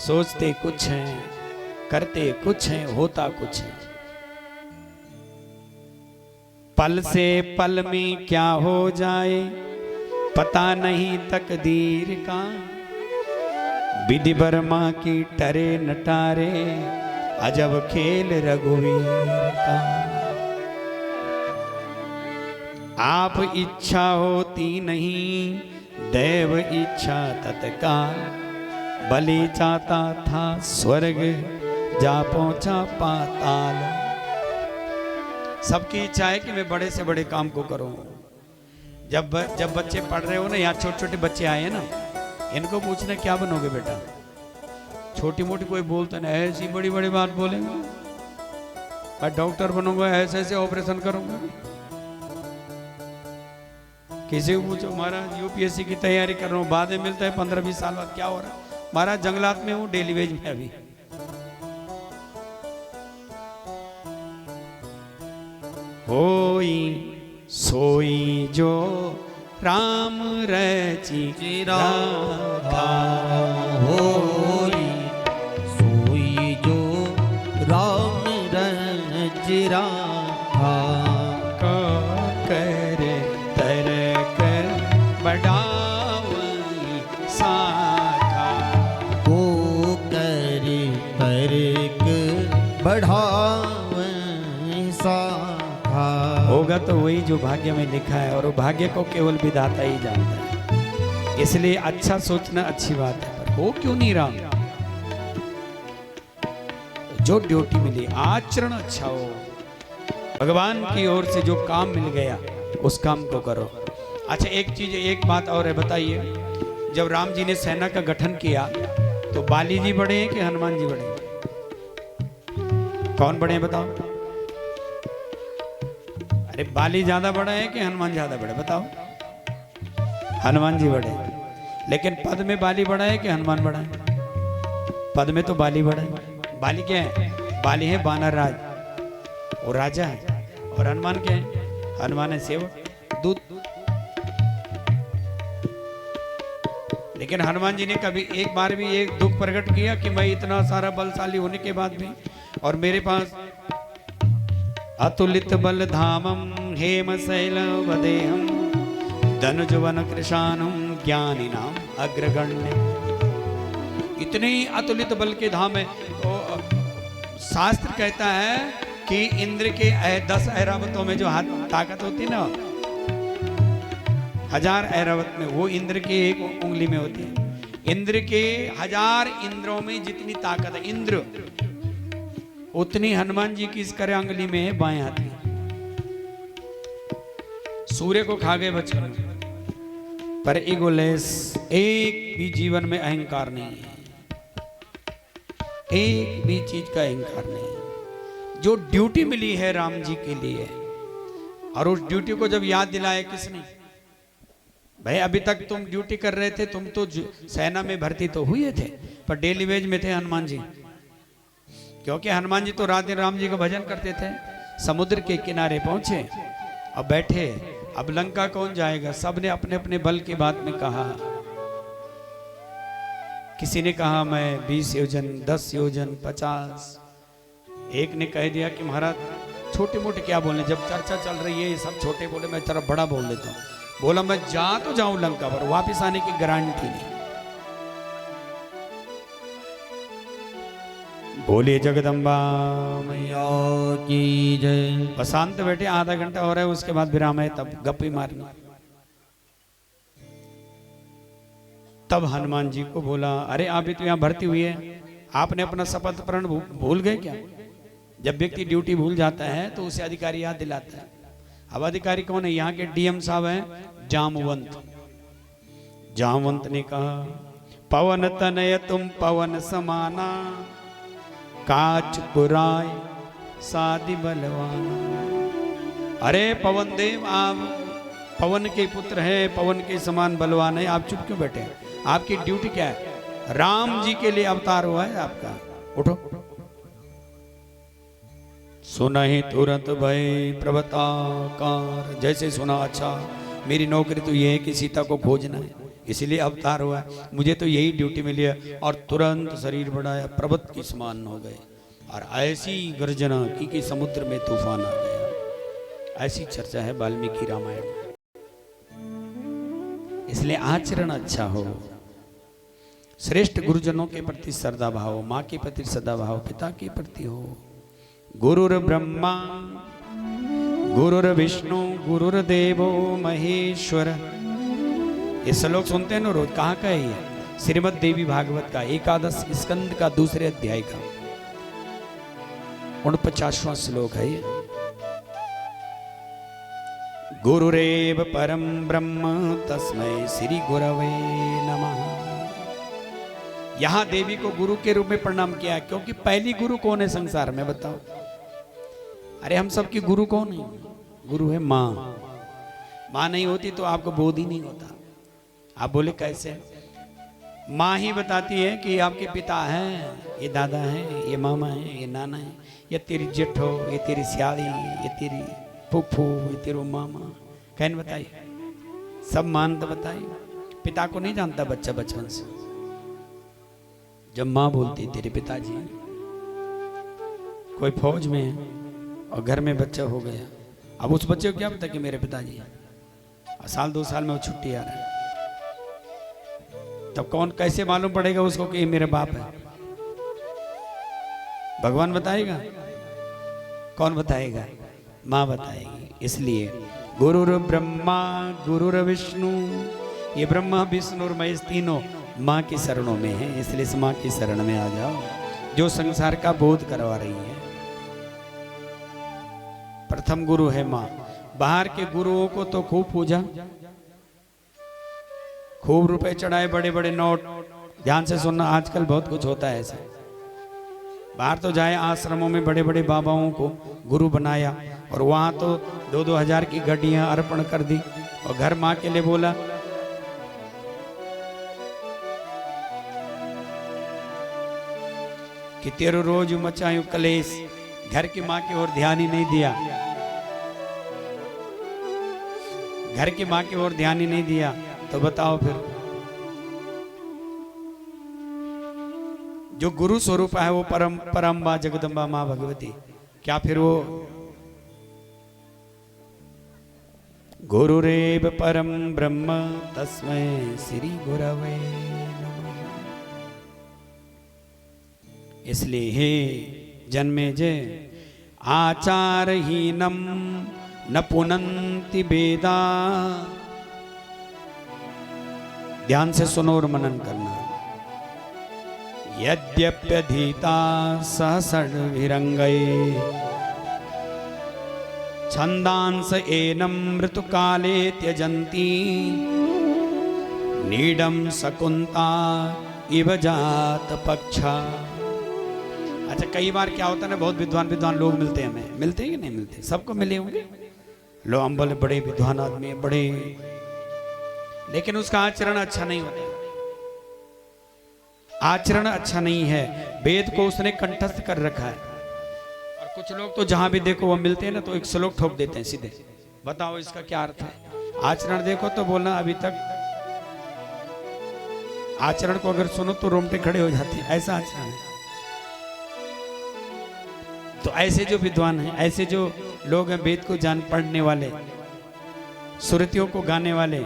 सोचते कुछ हैं, करते कुछ हैं, होता कुछ है। पल से पल में क्या हो जाए पता नहीं तकदीर का, विधि वर्मा की टरे नटारे अजब खेल रघुवीर का। आप इच्छा होती नहीं दैव इच्छा तत्काल, बलि चाहता था स्वर्ग जा पहुंचा पाताल। सबकी इच्छा है कि मैं बड़े से बड़े काम को करूं। जब बच्चे पढ़ रहे हो ना, यहाँ छोटे छोटे बच्चे आए हैं ना, इनको पूछना क्या बनोगे बेटा? छोटी मोटी कोई बोलता नहीं, ऐसी बड़ी बड़ी बात बोलेंगे, मैं डॉक्टर बनूंगा, ऐसे ऐसे ऑपरेशन करूंगा। किसी को पूछो महाराज यूपीएससी की तैयारी कर रहा हूँ, बाद में मिलता है 15-20 साल बाद क्या हो रहा है? महाराज जंगलात में हूँ, डेली वेज में अभी। होई सोई जो राम रची राखा, होई सोई जो राम रच राखा, कर तरक बढ़ावई साखा, को कर तरक बढ़ावई साखा। होगा तो वही जो भाग्य में लिखा है, और वो भाग्य को केवल विधाता ही जानता है। इसलिए अच्छा सोचना अच्छी बात है, पर हो क्यों नहीं रहा? जो ड्यूटी मिली, आचरण अच्छा हो, भगवान की ओर से जो काम मिल गया उस काम को करो। अच्छा एक चीज, एक बात और है, बताइए, जब राम जी ने सेना का गठन किया तो बाली जी बड़े हैं कि हनुमान जी बड़े हैं? कौन बड़े हैं बताओ? अरे बाली ज्यादा बड़ा है कि हनुमान ज्यादा बड़े? बताओ। हनुमान जी बड़े हैं, लेकिन पद में बाली बड़ा है कि हनुमान बड़ा है? पद में तो बाली बड़ा है। बाली क्या है? बाली है बानर राज, वो राजा है। और हनुमान क्या है? हनुमान है सेवक, दूत। लेकिन हनुमान जी ने कभी एक बार भी एक दुख प्रकट किया कि मैं इतना सारा बलशाली होने के बाद भी, और मेरे पास अतुलित बल धामम हेम शैल वदेहम धनुजवन कृशानम ज्ञानी नाम अग्रगण्य। इतने अतुलित बल के धाम है। तो शास्त्र कहता है कि इंद्र के 10 ऐरावतों में जो हाथ ताकत होती है ना, 1000 ऐरावत में, वो इंद्र के एक उंगली में होती है। इंद्र के 1000 इंद्रों में जितनी ताकत है इंद्र, उतनी हनुमान जी की इस करंगली में है, बाएं हाथ में। सूर्य को खा गए बचपन में, पर ईगोलेस, एक भी जीवन में अहंकार नहीं है, एक भी चीज का अहंकार नहीं है। जो ड्यूटी मिली है राम जी के लिए, और उस ड्यूटी को जब याद दिलाया किसने? भाई अभी तक तुम ड्यूटी कर रहे थे, तुम तो सेना में भर्ती तो हुए थे, पर डेली वेज में थे हनुमान जी। क्योंकि हनुमान जी तो रात दिन राम जी का भजन करते थे। समुद्र के किनारे पहुंचे और बैठे, अब लंका कौन जाएगा? सबने अपने अपने बल की बात में कहा। किसी ने कहा मैं 20 योजन, 10 योजन, 50। एक ने कह दिया कि महाराज छोटे मोटे क्या बोलने, जब चर्चा चल रही है ये सब छोटे बोले, मैं तरफ बड़ा बोल देता हूँ। बोला मैं जा तो जाऊं लंका पर, वापिस आने की गारंटी नहीं। बोलिए जगदम्बा मैया। मैया की जय। बस शांत बैठे, आधा घंटा हो रहा है, उसके बाद विराम है, तब गप्पी मारना। तब हनुमान जी को बोला, अरे आप भी तो यहाँ भर्ती हुई है, आपने अपना शपथ प्रण भूल गए क्या? जब व्यक्ति ड्यूटी भूल जाता है तो उसे अधिकारी याद दिलाता है। अब अधिकारी कौन है? यहाँ के डीएम साहब हैं जामवंत। जामवंत ने कहा, पवन तनय तुम पवन समाना, काच पुराय सादि बलवाना। अरे पवन देव, आप पवन के पुत्र हैं, पवन के समान बलवान है, आप चुप क्यों बैठे हैं? आपकी ड्यूटी क्या है? राम जी के लिए अवतार हुआ है आपका, उठो। सुना ही तुरंत भय प्रभताकार। जैसे सुना, अच्छा मेरी नौकरी तो ये है कि सीता को खोजना है, इसीलिए अवतार हुआ है, मुझे तो यही ड्यूटी मिली है। और तुरंत शरीर बढ़ाया, पर्वत के समान हो गए, और ऐसी गर्जना की कि समुद्र में तूफान आ गया। ऐसी चर्चा है वाल्मीकि रामायण में। इसलिए आचरण अच्छा हो, श्रेष्ठ गुरुजनों के प्रति श्रद्धा भाव, माँ के प्रति श्रद्धा भाव, पिता के प्रति हो। गुरुर ब्रह्मा गुरुर्विष्णु गुरुर्देवो महेश्वर। ये श्लोक सुनते हैं ना रोज, कहाँ का है ये? श्रीमद् देवी भागवत का 11 स्कंद का 2 अध्याय का 49वां श्लोक है ये। गुरुरेव परम ब्रह्म तस्मै श्री गुरवे नमः। यहां देवी को गुरु के रूप में प्रणाम किया, क्योंकि पहली गुरु कौन है संसार में? बताओ। अरे हम सब की गुरु कौन है? गुरु है माँ। माँ नहीं होती तो आपको बोध ही नहीं होता। आप बोले कैसे? माँ ही बताती है कि आपके पिता हैं, ये दादा हैं, ये मामा हैं, ये नाना है, ये तेरी जेठ हो, ये तेरी सियाड़ी, ये तेरी फूफू, ये तेरो मामा। कहने बताइए, सब मान तो बताइए। पिता को नहीं जानता बच्चा बचपन से। जब माँ बोलती तेरे पिताजी, कोई फौज में है और घर में बच्चा हो गया, अब उस बच्चे को क्या पता कि मेरे पिताजी हैं? और साल 2 साल में वो छुट्टी आ रहा है, तब कौन कैसे मालूम पड़ेगा उसको कि ये मेरे बाप है? भगवान बताएगा? कौन बताएगा? माँ बताएगी। इसलिए गुरुर ब्रह्मा गुरुर विष्णु, ये ब्रह्मा विष्णु और महेश तीनों माँ की शरणों में है। इसलिए इस माँ की शरण में आ जाओ, जो संसार का बोध करवा रही है। प्रथम गुरु है माँ। बाहर के गुरुओं को तो खूब पूजा, खूब रुपए चढ़ाए, बड़े बड़े नोट। ध्यान से सुनना, आजकल बहुत कुछ होता है ऐसा। बाहर तो जाए, आश्रमों में बड़े बड़े बाबाओं को गुरु बनाया, और वहां तो 2-2 हजार की गड्डियां अर्पण कर दी, और घर माँ के लिए बोला। कि तेरो रोज मचायूं कलेश, घर की माँ की ओर ध्यान ही नहीं दिया, घर की माँ की ओर ध्यान ही नहीं दिया, तो बताओ फिर जो गुरु स्वरूप है वो परम माँ जगदम्बा माँ भगवती, क्या फिर वो गुरुरेव परम ब्रह्म तस्मै श्री गुरवे नमः। इसलिए हे जन्मेजय, आचारहीनम न पुनन्ति वेदा। ध्यान से सुनो और मनन करना। यद्यप्यधीता सहस्रविरंगै, छंदांस एनम ऋतुकाले त्यजन्ति, नीडम शकुंता इव जात पक्षा। अच्छा, कई बार क्या होता है ना, बहुत विद्वान लोग मिलते हैं हमें, मिलते हैं कि नहीं मिलते? सबको मिले होंगे। लो हम बोले बड़े विद्वान आदमी है, बड़े, लेकिन उसका आचरण अच्छा नहीं होता। आचरण अच्छा नहीं है, वेद को उसने कंठस्थ कर रखा है। और कुछ लोग तो जहां भी देखो वो मिलते हैं ना, तो एक श्लोक ठोक देते हैं सीधे। बताओ इसका क्या अर्थ है? आचरण देखो तो बोलना अभी तक आचरण को अगर सुनो तो रोमटे खड़े हो जाते हैं, ऐसा आचरण है। तो ऐसे जो विद्वान हैं, ऐसे जो लोग हैं, वेद को जान पढ़ने वाले, सुरतियों को गाने वाले,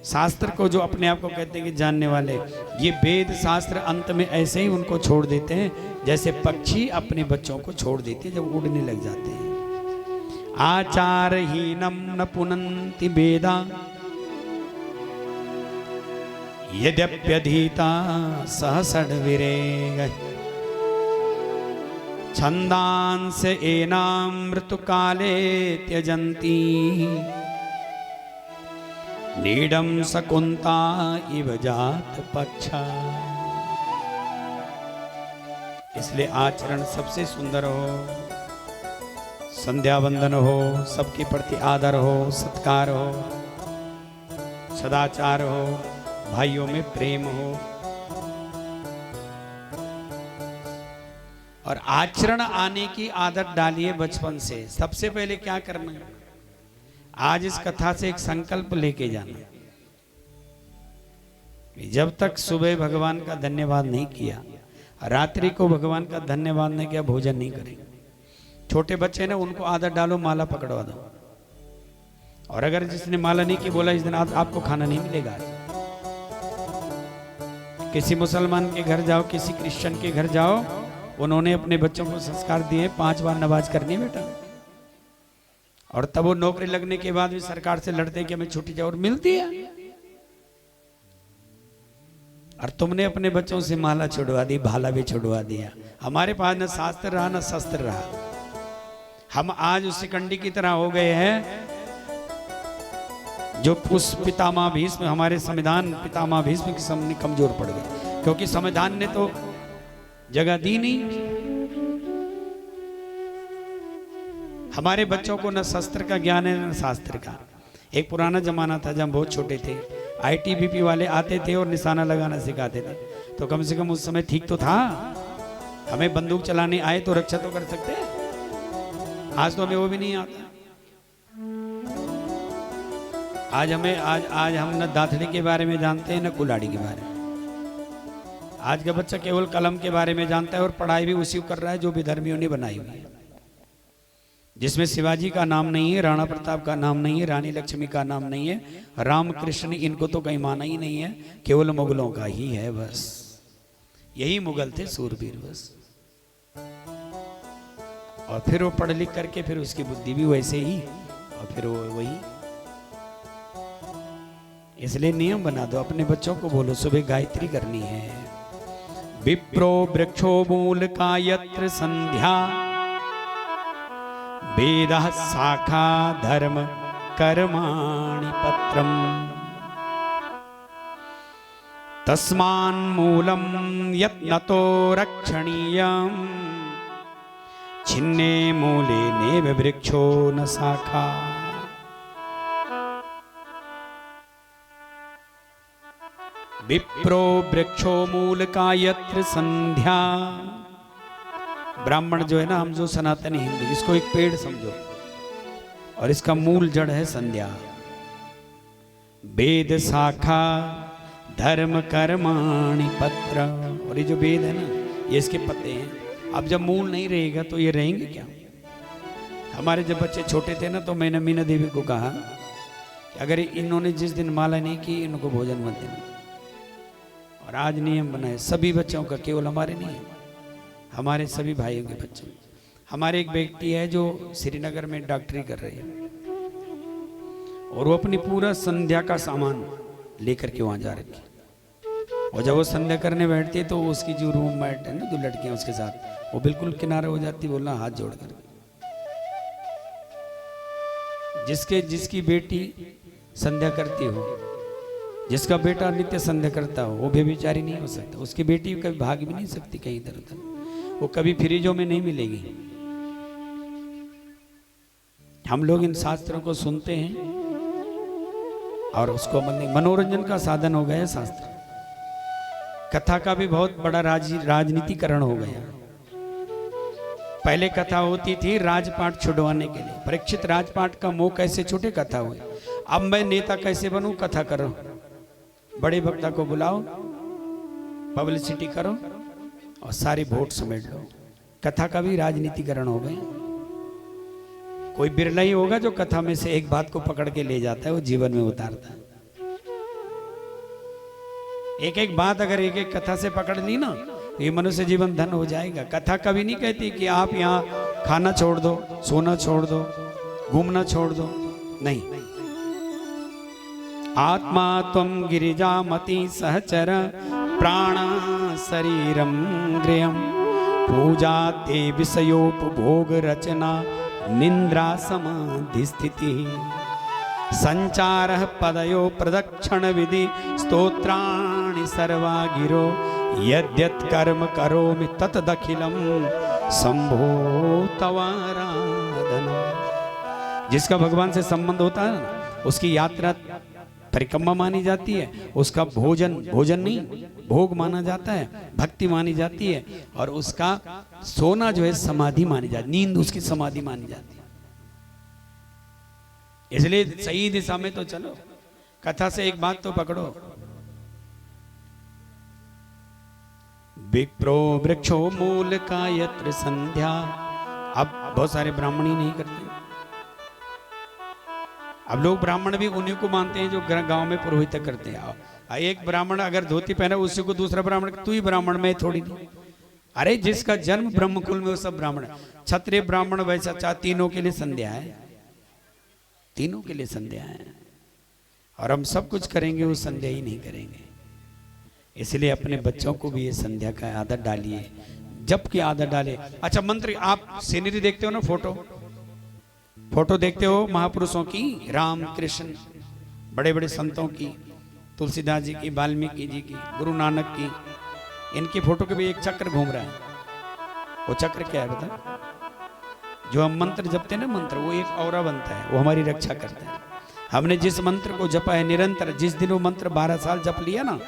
शास्त्र को जो अपने आप को कहते हैं कि जानने वाले, ये वेद शास्त्र अंत में ऐसे ही उनको छोड़ देते हैं जैसे पक्षी अपने बच्चों को छोड़ देते हैं जब उड़ने लग जाते हैं। आचारहीनम न पुनन्ति वेदा यद्यप्यधीता सहसड्विरेग छंदांस एनामृतकाले त्यजन्ति नीडम सकुंता इव जात पक्षा। इसलिए आचरण सबसे सुंदर हो, संध्या वंदन हो, सबके प्रति आदर हो, सत्कार हो, सदाचार हो, भाइयों में प्रेम हो। और आचरण आने की आदत डालिए बचपन से। सबसे पहले क्या करना है, आज इस कथा से एक संकल्प लेके जाना। जब तक सुबह भगवान का धन्यवाद नहीं किया, रात्रि को भगवान का धन्यवाद नहीं किया, भोजन नहीं करेंगे। छोटे बच्चे ना, उनको आदत डालो, माला पकड़वा दो। और अगर जिसने माला नहीं की बोला इस दिन आपको खाना नहीं मिलेगा। किसी मुसलमान के घर जाओ, किसी क्रिश्चियन के घर जाओ, उन्होंने अपने बच्चों को संस्कार दिए 5 बार नमाज करनी बेटा। और तब वो नौकरी लगने के बाद भी सरकार से लड़ते कि हमें छुट्टी जाओ, और मिलती है। और तुमने अपने बच्चों से माला छुड़वा दी, भाला भी छुड़वा दिया। हमारे पास न शास्त्र रहा न शस्त्र रहा। हम आज उस शिकंडी की तरह हो गए हैं जो उस पितामह भीष्म, हमारे संविधान पितामह भीष्म के सामने कमजोर पड़ गए, क्योंकि संविधान ने तो जगह दी नहीं। हमारे बच्चों को न शस्त्र का ज्ञान है न शास्त्र का। एक पुराना जमाना था जब हम बहुत छोटे थे, आईटीबीपी वाले आते थे और निशाना लगाना सिखाते थे, तो कम से कम उस समय ठीक तो था। हमें बंदूक चलाने आए तो रक्षा तो कर सकते। आज तो हमें वो भी नहीं आता। आज हम न दाथड़ी के बारे में जानते हैं न कुल्हाड़ी के बारे में। आज का बच्चा केवल कलम के बारे में जानता है और पढ़ाई भी उसी को कर रहा है जो विधर्मियों ने बनाई हुई है, जिसमें शिवाजी का नाम नहीं है, राणा प्रताप का नाम नहीं है, रानी लक्ष्मी का नाम नहीं है, राम कृष्ण इनको तो कहीं माना ही नहीं है, केवल मुगलों का ही है बस। यही मुगल थे सूरवीर बस। और फिर वो पढ़ लिख करके फिर उसकी बुद्धि भी वैसे ही, और फिर वो वही। इसलिए नियम बना दो, अपने बच्चों को बोलो सुबह गायत्री करनी है। विप्रो वृक्षो मूल का यत्र संध्या वेदः शाखा धर्म कर्माणि पत्रम तस्मान्मूलं यत्नतो रक्षणीयं छिन्ने मूले नेव वृक्षो न शाखा। विप्रो वृक्षो मूल का यत्र संध्या। ब्राह्मण जो है ना, हम जो सनातनी हिंदू, इसको एक पेड़ समझो और इसका मूल जड़ है संध्या। वेद शाखा धर्म कर्माणि पत्र। और ये जो वेद है ना, ये इसके पत्ते हैं। अब जब मूल नहीं रहेगा तो ये रहेंगे क्या? हमारे जब बच्चे छोटे थे ना, तो मैंने मीना देवी को कहा कि अगर इन्होंने जिस दिन माला नहीं की, इनको भोजन मत देना। और आज नियम बनाए सभी बच्चों का, केवल हमारे नहीं है, हमारे सभी भाइयों के बच्चों। हमारे एक बेटी है जो श्रीनगर में डॉक्टरी कर रही है, और वो अपनी पूरा संध्या का सामान लेकर के वहां जा रही है। और जब वो संध्या करने बैठती है तो उसकी जो रूममेट है ना, जो लड़कियां उसके साथ, वो बिल्कुल किनारे हो जाती, बोलना हाथ जोड़कर। जिसकी बेटी संध्या करती हो, जिसका बेटा नित्य संध्या करता हो, वो बेचारी नहीं हो सकता। उसकी बेटी कभी भाग भी नहीं सकती कहीं इधर उधर, वो कभी फ्रीजों में नहीं मिलेगी। हम लोग इन शास्त्रों को सुनते हैं और उसको मनोरंजन का साधन हो गया शास्त्र। कथा का भी बहुत बड़ा राजनीतिकरण हो गया। पहले कथा होती थी राजपाट छुड़वाने के लिए। परीक्षित राजपाट का मोह कैसे छूटे, कथा हुई। अब मैं नेता कैसे बनूं, कथा करो, बड़े वक्ता को बुलाओ, पब्लिसिटी करो और सारी वोट समेट लो। कथा का भी राजनीतिकरण हो गया। कोई बिरला ही होगा जो कथा में से एक बात को पकड़ के ले जाता है, वो जीवन में उतारता है। एक एक बात अगर एक एक कथा से पकड़ ली ना, ये मनुष्य जीवन धन हो जाएगा। कथा कभी नहीं कहती कि आप यहाँ खाना छोड़ दो, सोना छोड़ दो, घूमना छोड़ दो, नहीं। आत्मा त्वं गिरिजामति सहचर प्राण शरीरम गृहम पूजा ते विषयोपभोग रचना निंद्रा समाधि स्थिति संचार पदयो प्रदक्षिण विधि स्तोत्राणि सर्वा गिरो यद्यत् कर्म करोमि तत्दखिलम शंभो तवाराधनम। जिसका भगवान से संबंध होता है ना, उसकी यात्रा परिक्रमा मानी जाती है, उसका भोजन नहीं भोग माना जाता है, भक्ति मानी जाती है, और उसका सोना जो है समाधि मानी जाती है, नींद उसकी समाधि मानी जाती है। इसलिए सही दिशा में तो चलो। कथा से एक बात तो पकड़ो, विप्रो वृक्षो मूल का यत्र संध्या। अब बहुत सारे ब्राह्मण ही नहीं करते। अब लोग ब्राह्मण भी उन्हीं को मानते हैं जो गांव में पुरोहित करते हैं। एक ब्राह्मण अगर धोती पहना उसी को दूसरा ब्राह्मण, तू ही ब्राह्मण में थोड़ी नहीं। अरे जिसका जन्म ब्रह्मकुल में वो सब ब्राह्मण। क्षत्रिय ब्राह्मण वैसा तीनों के लिए संध्या है, तीनों के लिए संध्या है। और हम सब कुछ करेंगे, वो संध्या ही नहीं करेंगे। इसलिए अपने बच्चों को भी ये संध्या का आदत डालिए, जप की आदत डाले। अच्छा मंत्र, आप सीनरी देखते हो ना, फोटो देखते हो महापुरुषों की, राम कृष्ण बड़े बड़े संतों की, तुलसीदास जी की, वाल्मीकि जी की, गुरु नानक की, इनकी फोटो के भी एक चक्र घूम रहा है। वो चक्र क्या है बता? जो हम मंत्र जपते हैं ना, मंत्र वो एक औरा बनता है, वो हमारी रक्षा करता है। हमने जिस मंत्र को जपा है निरंतर, जिस दिन वो मंत्र 12 साल जप लिया ना,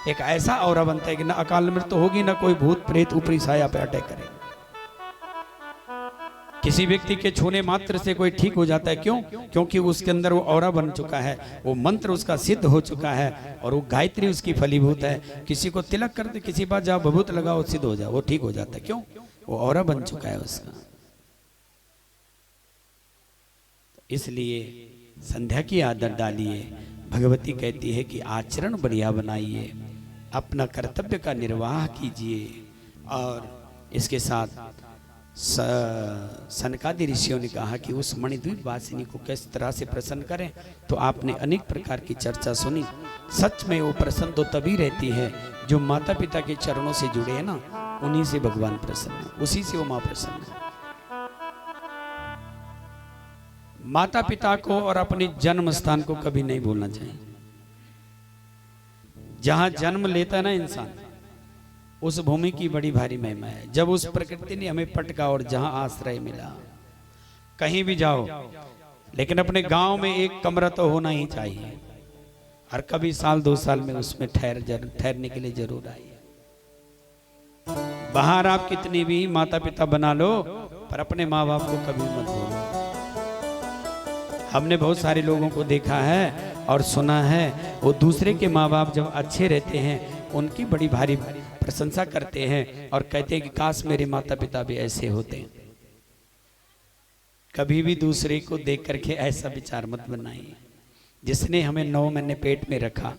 एक ऐसा औरा बनता है कि ना अकाल मृत्यु होगी, ना कोई भूत प्रेत ऊपरी साया पे अटैक करेगा। किसी व्यक्ति के छूने मात्र से कोई ठीक हो जाता है। क्यों? क्योंकि उसके अंदर वो औरा बन चुका है, वो मंत्र उसका सिद्ध हो चुका है, और वो गायत्री उसकी फलीभूत है। किसी को तिलक कर दे, किसी बात जाओ भभूत लगाओ, सिद्ध हो जाए, वो ठीक हो जाता है। क्यों? वो औरा बन चुका है उसका। इसलिए संध्या की आदत डालिए। भगवती कहती है कि आचरण बढ़िया बनाइए, अपना कर्तव्य का निर्वाह कीजिए। और इसके साथ सनकादि ऋषियों ने कहा कि उस मणिद्वीप वासिनी को किस तरह से प्रसन्न करें, तो आपने अनेक प्रकार की चर्चा सुनी। सच में वो प्रसन्न तो तभी रहती है जो माता पिता के चरणों से जुड़े हैं ना, उन्हीं से भगवान प्रसन्न है, उसी से वो माँ प्रसन्न है। माता पिता को और अपने जन्म स्थान को कभी नहीं भूलना चाहिए। जहां जन्म लेता है ना इंसान, उस भूमि की बड़ी भारी महिमा है। जब उस प्रकृति ने हमें पटका और जहां आश्रय मिला, कहीं भी जाओ, लेकिन अपने गांव में एक कमरा तो होना ही चाहिए। और कभी साल 2 साल में उसमें ठहरने के लिए जरूर आइए। बाहर आप कितनी भी माता पिता बना लो, पर अपने माँ बाप को कभी मत भूलो। हमने बहुत सारे लोगों को देखा है और सुना है, वो दूसरे के माँ बाप जब अच्छे रहते हैं, उनकी बड़ी भारी प्रशंसा करते हैं और कहते हैं कि काश मेरे माता पिता भी ऐसे होते। कभी भी दूसरे को देख करके ऐसा विचार मत बनाइए। जिसने हमें 9 महीने पेट में रखा,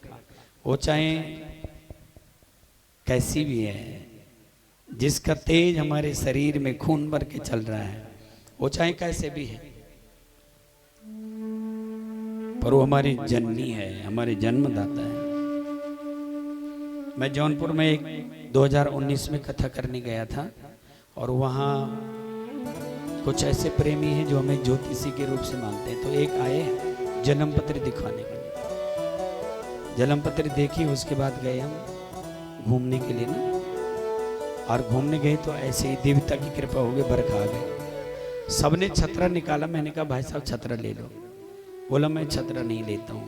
वो चाहे कैसी भी है, जिसका तेज हमारे शरीर में खून भर के चल रहा है, वो चाहे कैसे भी है, पर वो हमारी जननी है, हमारे जन्मदाता है। मैं जौनपुर में एक 2019 में कथा करने गया था, और वहाँ कुछ ऐसे प्रेमी हैं जो हमें ज्योतिषी के रूप से मानते हैं। तो एक आए जन्म पत्र दिखवाने के लिए, जन्म पत्र देखी, उसके बाद गए हम घूमने के लिए ना, और घूमने गए तो ऐसे ही देवता की कृपा हो गई, बरखा आ गए। सबने छतरा निकाला, मैंने कहा भाई साहब छतरा ले लो। बोला मैं छतरा नहीं लेता हूँ,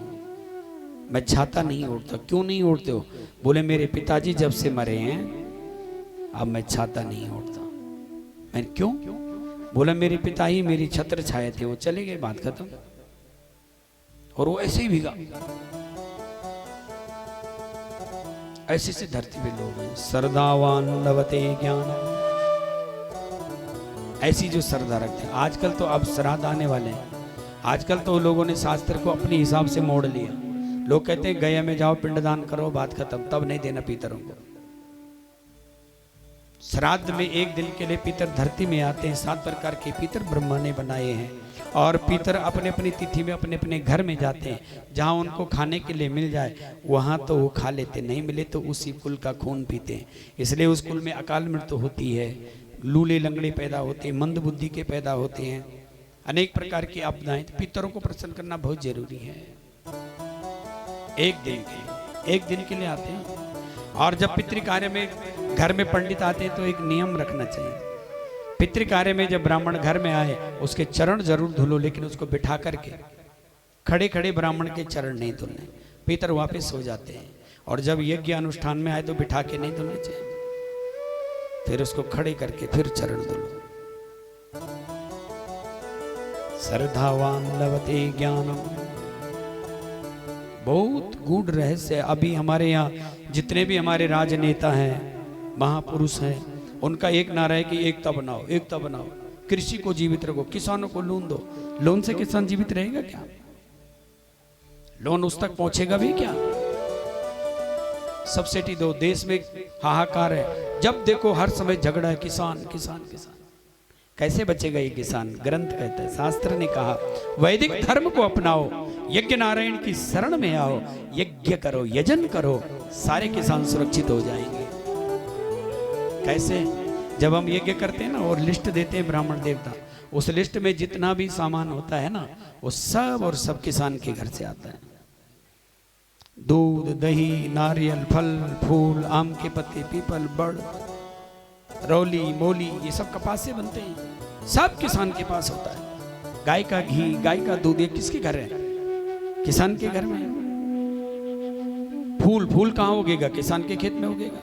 मैं छाता नहीं ओढ़ता। क्यों नहीं ओढ़ते हो? बोले मेरे पिताजी जब से मरे हैं, अब मैं छाता नहीं ओढ़ता। मैं क्यों? बोला मेरे पिता ही मेरी छत्र छाए थे, वो चले गए, बात खत्म। और वो ऐसे ही भीगा। ऐसे से धरती पे लोग हैं, श्रद्धावान लभते ज्ञान, ऐसी जो श्रद्धा रखते हैं। आजकल तो अब श्राद्ध आने वाले हैं, आजकल तो लोगों ने शास्त्र को अपने हिसाब से मोड़ लिया। लोग कहते हैं गया में जाओ पिंडदान करो बात खत्म, तब नहीं देना पीतरों को। श्राद्ध में एक दिन के लिए पीतर धरती में आते हैं। 7 प्रकार के पीतर ब्रह्मा ने बनाए हैं और पीतर अपने अपनी तिथि में अपने अपने घर में जाते हैं, जहाँ उनको खाने के लिए मिल जाए वहाँ तो वो खा लेते, नहीं मिले तो उसी कुल का खून पीते हैं। इसलिए उस कुल में अकाल मृत्यु होती है, लूले लंगड़े पैदा होते हैं, मंद बुद्धि के पैदा होते हैं, अनेक प्रकार की आपदाएं। तो पितरों को प्रसन्न करना बहुत जरूरी है। एक दिन के लिए आते हैं। और जब पितृ कार्य में घर में पंडित आते हैं तो एक नियम रखना चाहिए। पितृ कार्य में जब ब्राह्मण घर में आए उसके चरण जरूर धुलो, लेकिन उसको बिठा करके खड़े खड़े ब्राह्मण के चरण नहीं धुलने, पितर वापस हो जाते हैं। और जब यज्ञ अनुष्ठान में आए तो बिठा के नहीं धुलने चाहिए, फिर उसको खड़े करके फिर चरण धुलो। श्रद्धावान लभते ज्ञानम, बहुत गूढ़ रहस्य। अभी हमारे यहाँ जितने भी हमारे राजनेता हैं, महापुरुष हैं, उनका एक नारा है कि एकता बनाओ, एकता बनाओ, कृषि को जीवित रखो, किसानों को लोन दो। लोन से किसान जीवित रहेगा क्या? लोन उस तक पहुंचेगा भी क्या? सब्सिडी दो। देश में हाहाकार है, जब देखो हर समय झगड़ा है, किसान किसान किसान। कैसे बचेगा ये किसान? ग्रंथ कहता है, शास्त्र ने कहा वैदिक धर्म को अपनाओ, यज्ञ नारायण की शरण में आओ, यज्ञ करो, यजन करो, सारे किसान सुरक्षित हो जाएंगे। कैसे? जब हम यज्ञ करते हैं ना और लिस्ट देते हैं ब्राह्मण देवता, उस लिस्ट में जितना भी सामान होता है ना वो सब और सब किसान के घर से आता है। दूध, दही, नारियल, फल फूल, आम के पत्ते, पीपल, बड़, रौली, मोली, ये सब कपास से बनते हैं, सब किसान के पास होता है। गाय का घी, गाय का दूध, ये किसके घर है? किसान के घर में। फूल, फूल कहाँ उगेगा? किसान के खेत में उगेगा।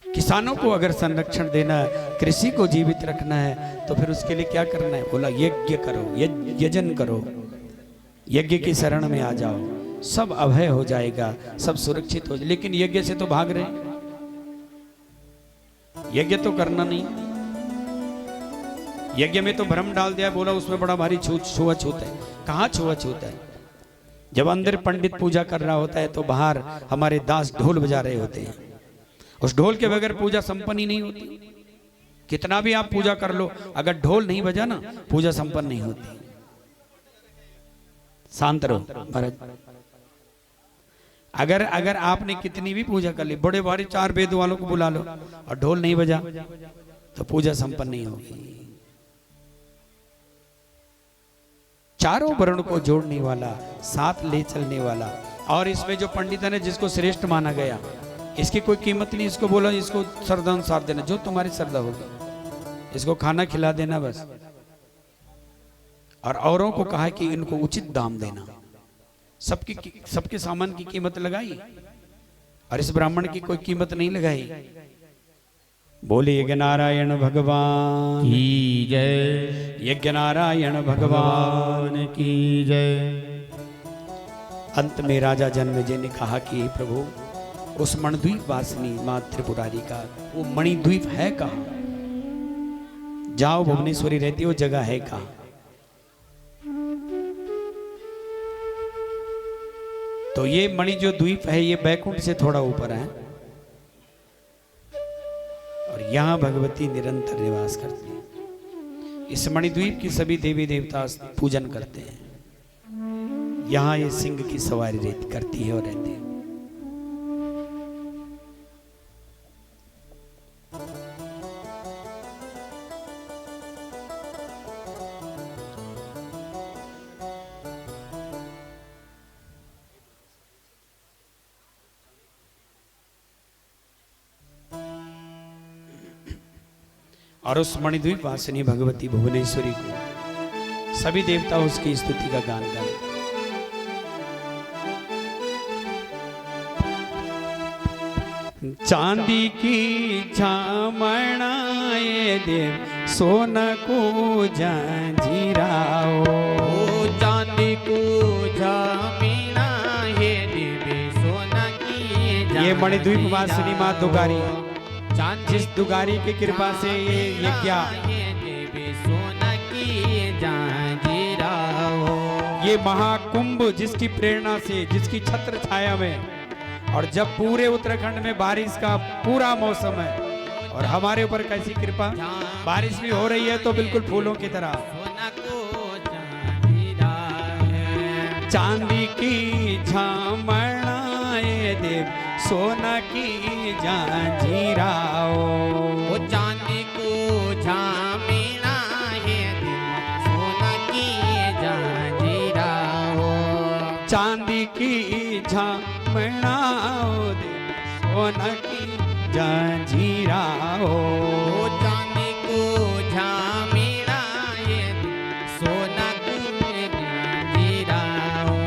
किसानों को अगर संरक्षण देना है, कृषि को जीवित रखना है, तो फिर उसके लिए क्या करना है? बोला यज्ञ करो, यजन करो, यज्ञ की शरण में आ जाओ, सब अभय हो जाएगा, सब सुरक्षित हो जाए। लेकिन यज्ञ से तो भाग रहे, यज्ञ तो करना नहीं। यज्ञ में तो भ्रम डाल दिया, बोला उसमें बड़ा भारी छुआछूत है। कहाँ छुआछूत है? जब अंदर पंडित पूजा कर रहा होता है तो बाहर हमारे दास ढोल बजा रहे होते हैं। उस ढोल के बगैर पूजा संपन्न ही नहीं होती। कितना भी आप पूजा कर लो, अगर ढोल नहीं बजा ना, पूजा संपन्न नहीं होती। शांत रहो महाराज। अगर आपने कितनी भी पूजा कर ली, बड़े भारी 4 वेद वालों को बुला लो और ढोल नहीं बजा तो पूजा संपन्न नहीं होगी। चारों वर्ण को जोड़ने वाला, साथ ले चलने वाला, और इसमें जो पंडितन है जिसको श्रेष्ठ माना गया, इसकी कोई कीमत नहीं। इसको बोला इसको श्रद्धा अनुसार देना, जो तुम्हारी श्रद्धा होगी, इसको खाना खिला देना बस। और औरों को कहा कि इनको उचित दाम देना। सबके सामान की कीमत लगाई और इस ब्राह्मण की कोई कीमत नहीं लगाई। बोले यज्ञ नारायण भगवान की जय, यज्ञ नारायण भगवान की जय। अंत में राजा जन्मेजय ने कहा कि हे प्रभु, उस मणिद्वीप वासिनी मां त्रिपुरारी का वो मणिद्वीप है कहाँ? जाओ, भुवनेश्वरी रहती है, वो जगह है कहाँ? तो ये मणि जो द्वीप है ये बैकुंठ से थोड़ा ऊपर है और यहाँ भगवती निरंतर निवास करती है। इस मणिद्वीप की सभी देवी देवता पूजन करते हैं। यहाँ ये सिंह की सवारी करती है और रहती है। और उस मणिद्वीप वासिनी भगवती भुवनेश्वरी को सभी देवता उसकी स्तुति का गान गाएं। चांदी की झामणाए देव सोन को जंजीराओ, चांदी को झामिना है देवी सोना की। ये मणिद्वीप वासिनी माँ दुगारी, जिस दुगारी की कृपा से ये क्या ये महाकुंभ जिसकी प्रेरणा से, जिसकी छत्र छाया में, और जब पूरे उत्तराखंड में बारिश का पूरा मौसम है और हमारे ऊपर कैसी कृपा, बारिश भी हो रही है तो बिल्कुल फूलों की तरह। सोना को चांदीरा है, चांदी की झामड़ाए देव, सोना की झांझीराओ। वो चांदी को झामीना है दिल, सोना की जांजीरा हो। चांदी की झामड़ाओ देव, सोना की झांझीराओ। वो चांदी को झामीना है दिल, सोना की जांजीरा हो।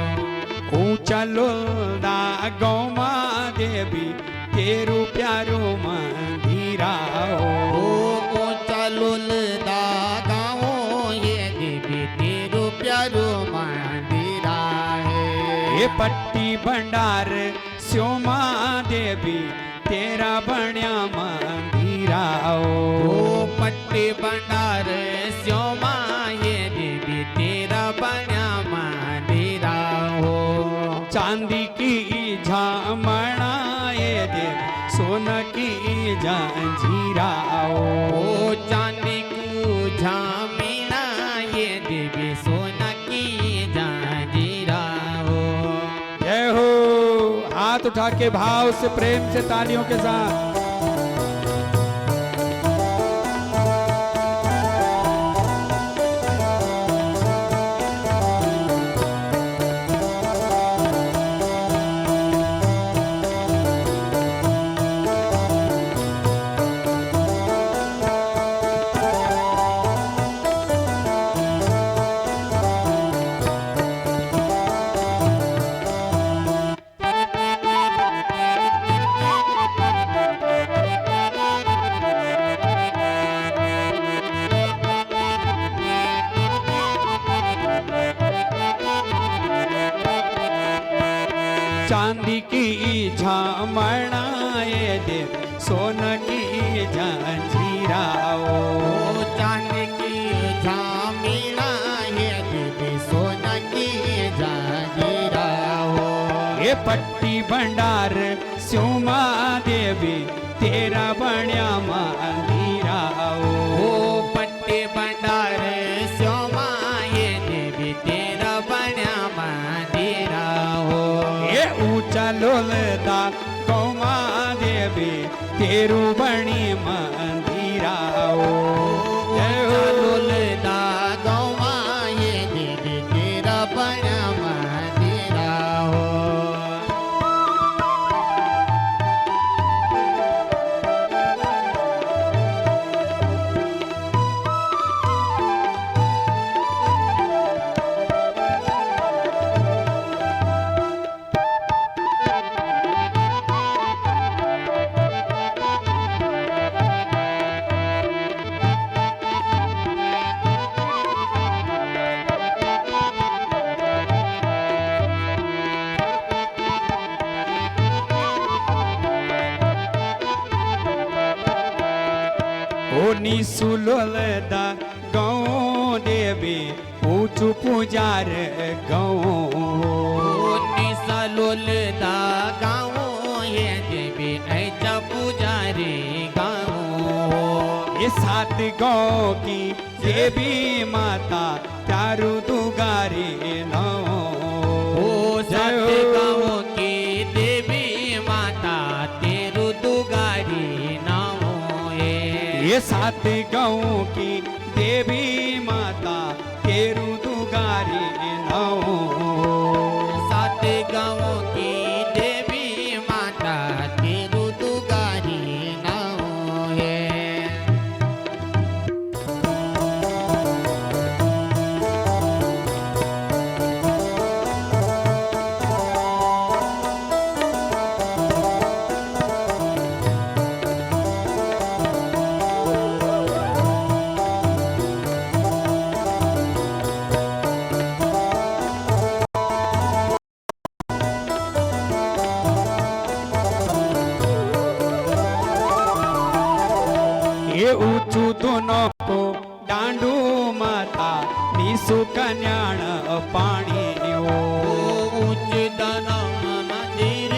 ऊंचा लोदा गौमा देवी, तेरू प्यारो मंदिराओ। ओ चलुल दा गाओ ये देवी तेरो प्यारो मंदिरा है। ये पट्टी भंडार स्योमा देवी, तेरा बण्या मंदिराओ। ओ पट्टी भंडार स्योमा ये देवी तेरा बन्या मंदिरा हो। चांदी की झामड़ाए देव, सोना की झांझीराओ। ओ चांदी को झामीना ये देवी, सोना की जांजीरा हो। जय हो। हाथ उठा के भाव से, प्रेम से, तालियों के साथ। चांदी की झामड़ाए देव, सोना की झांझीराओ। ओ चांदी की झामीना ये देवी, सोना की जांजीरा हो। ये पट्टी भंडार स्योमा देवी, तेरा बण्या मंदिराओ। ओ पट्टी भंडार स्योमा ये देवी तेरा बन्या मंदिरा हो। ये ऊंचा लोलदा गौमा देवी, तेरू बणी मंदिराओ। जय हो। लुलदा गौमा ये देवी तेरा बन्या मंदिरा हो। ओ निसुलोलदा गौ देवी, ऊंचू पुजार गौ। निसलुलदा गाओ ये देवी ऐचा पुजारी गाओ। ये सात गौ की देवी माता, प्यारू दुगारी नौ। ओ जय सत हो। गाओ की देवी माता, तेरु दुगारी नाओ ये सात गौ की देवी माता, तेरू दुगारी नौ। सात गाओ की देवी माता, तेरु दुगारी नाओ है। ये ऊंचू दोनों को दांडू माता निसु कन्याण पाणी हो उच्च दाना मंदिर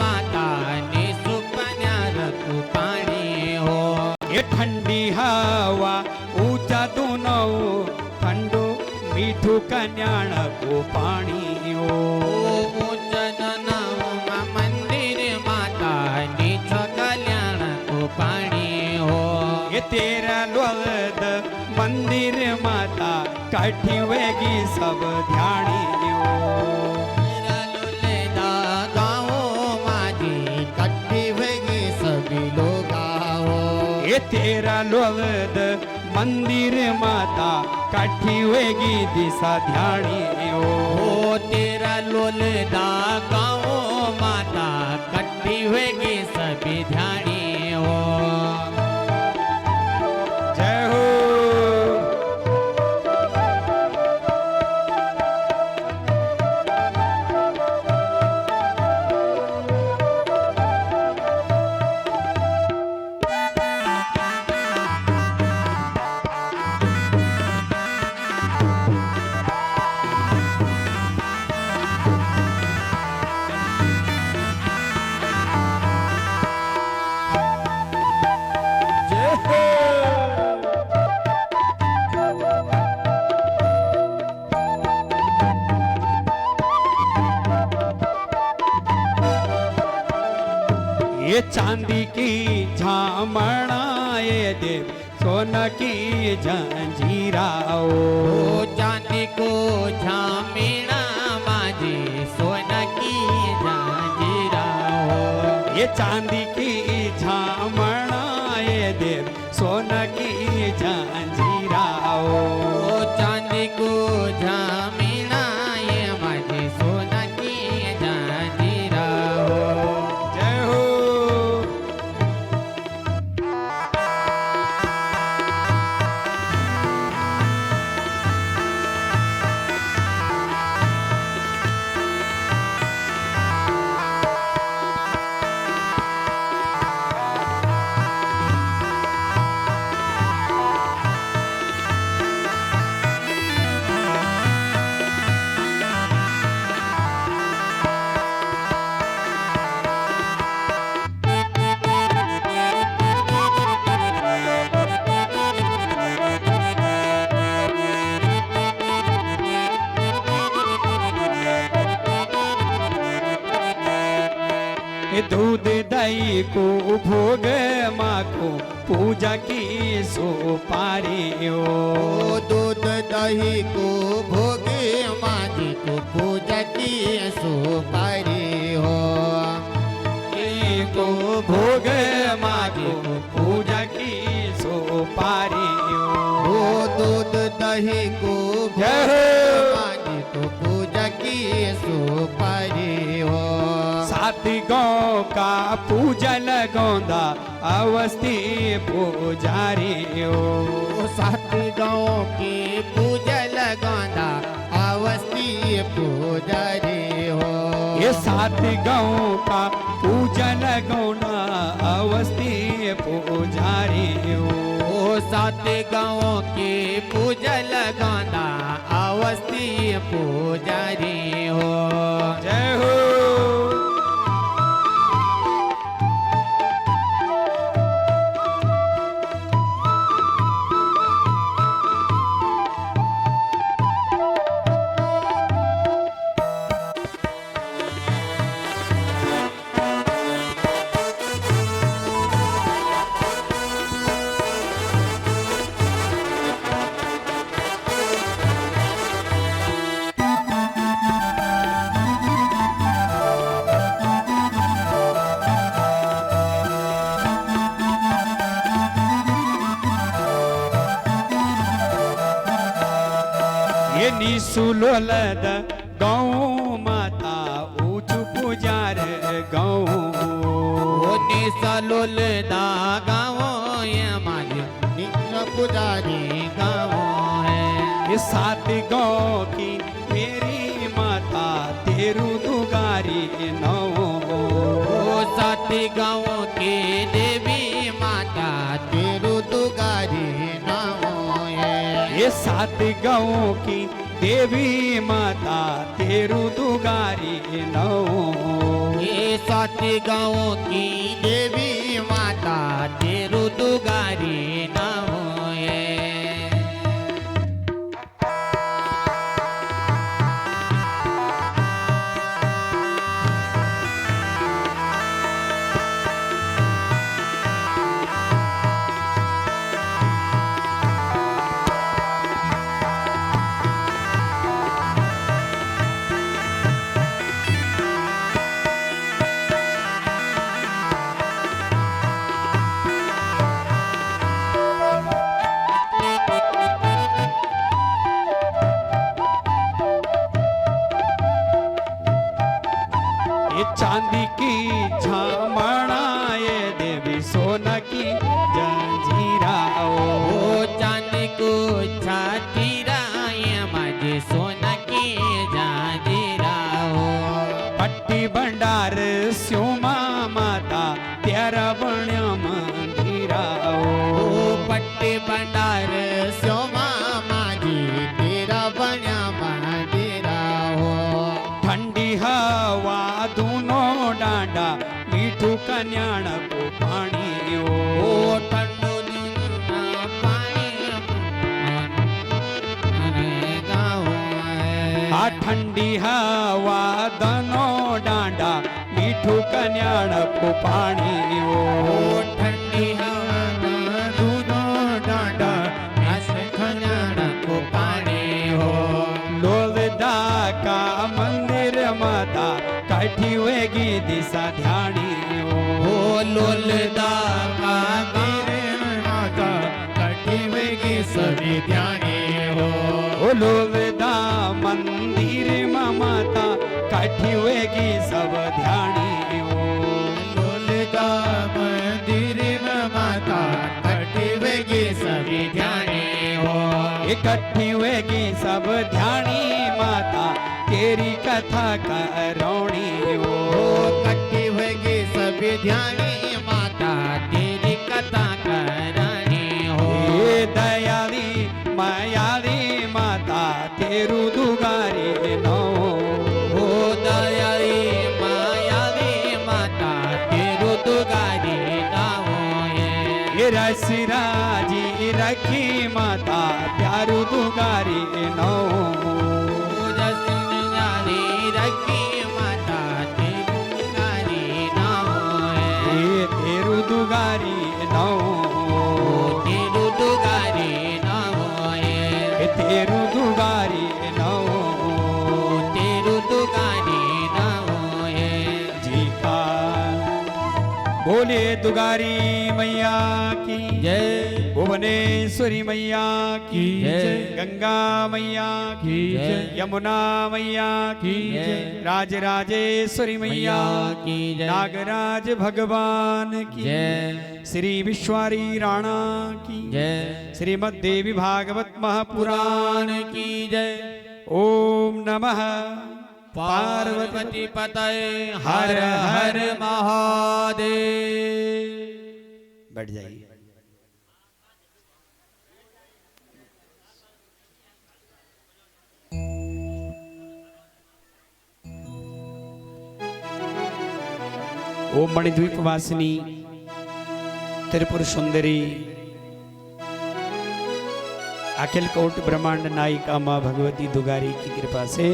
माता ने सुकन्यारकु पाणी हो ये ठंडी हवा ऊंचा दुनो ठंडू मीठू कन्याण को पाणी हो उच्च दाना मंदिर माता ने कल्याणकु पाणी हो ये तेरा लोद मंदिर माता काठी वेगी सब ध्यानी हो ये तेरा लोद मंदिर माता काठी वेगी दिशा ध्यानी हो तेरा लोलदा गाँव माता कट्टी होगी सभी ध्यानी हो जय हो ये चांदी की झामणा ये देव सोना की जंजीरा ओ चांदी को झामीना माजी सोना की जंजीरा हो ये चांदी की झामणा ये देव सोना की जंजीरा ओ चांदी को झामीना ये माजी सोना की जंजीरा हो जय हो दूध दही को भोग माको पूजा की सुपारी हो दूध दही को भोगे माजी को पूजा की सुपारी हो को भोग माको पूजा की सुपारी हो दूध दही को जय हो। माजी को पूजा की सुपारी हो सात गाँव का पूजा लगौंदा अवस्थी पुजारी हो सात गाँव की पूजा लगांदा अवस्थी पुजारी हो ये सात गाँव का पूजा लगौना अवस्थी पुजारी हो सात गाँव की पूजा लगांदा अवस्थी पुजारी हो जय हो ये निसुलोलद गौ माता ऊंच पुजार गौ निसलोल दा गाँव ये माजी नित्य पुजारी गाँव है ये सात गाँव की मेरी माता तेरू दुगारी नौ सात गाँव की देवी माता तेरू दुगारी नाम है सात गाँवों की देवी माता तेरू दुगारी नौ। ये सात गाँवों की देवी माता तेरू दुगारी न होए। ये चांदी की झामणा ये देवी सोना की जंजीरा ओ चांदी को छातीरा ये माझे सोना की जाजीरा हो। पट्टी भंडार स्योमा माता तेरा बण्या मंदिरा ओ पट्टी भंडार सोमा माझी तेरा बन्या मंदिरा हो। ठंडी हवा दोनों डांडा मीठू कन्याण को पानी ओ ठंडो दिन पानी अरे गाँव आ ठंडी हवा दोनों डांडा मीठू कन्याण को पानी ओ ठंडी हवा दोनों डांडा ऐसे खन्याण को पानी हो। लोलदा का मंदिर माता काठी वेगी दिशा ध्यानी ओ लोलदा का मंदिर माता काठी वेगी सभी ध्यानी हो। ओ लोलदा मंदिर माता काठी वेगी सब ध्यानी लोलदा मंदिर माता काठी वेगी सभी ध्यानी हो। इकट्ठी वेगी सब ध्यानी माता तेरी कथा करौणी ओ कट्टी होगी सभी ध्यानी माता तेरी कथा करानी हो। ये दयाली मायाली माता तेरू दुगारी नो। ओ दयाली मायाली माता तेरू दुगारी नाओ ये रसराजी रखी माता प्यारू दुगारी नो। रखी माता तेरू दुगारी नाओ ये तेरू दुगारी नो। तेरू दुगारी नाओ ये तेरू दुगारी नो। तेरू दुगारी नाओ जी का बोले दुगारी मैया की जय। भुवनेश्वरी मैया की जय। गंगा मैया की जय। यमुना मैया की जय। राजराजेश्वरी मैया की जय। नागराज भगवान की जय। श्री विश्वारी राणा की जय। श्रीमद् देवी भागवत महापुराण की जय। ओम नमः पार्वती पतये हर हर महादेव। बैठ जाइए। ओम मणिद्वीप वासिनी त्रिपुर सुंदरी अखिल कोट ब्रह्मांड नायिका मां भगवती दुगारी की कृपा से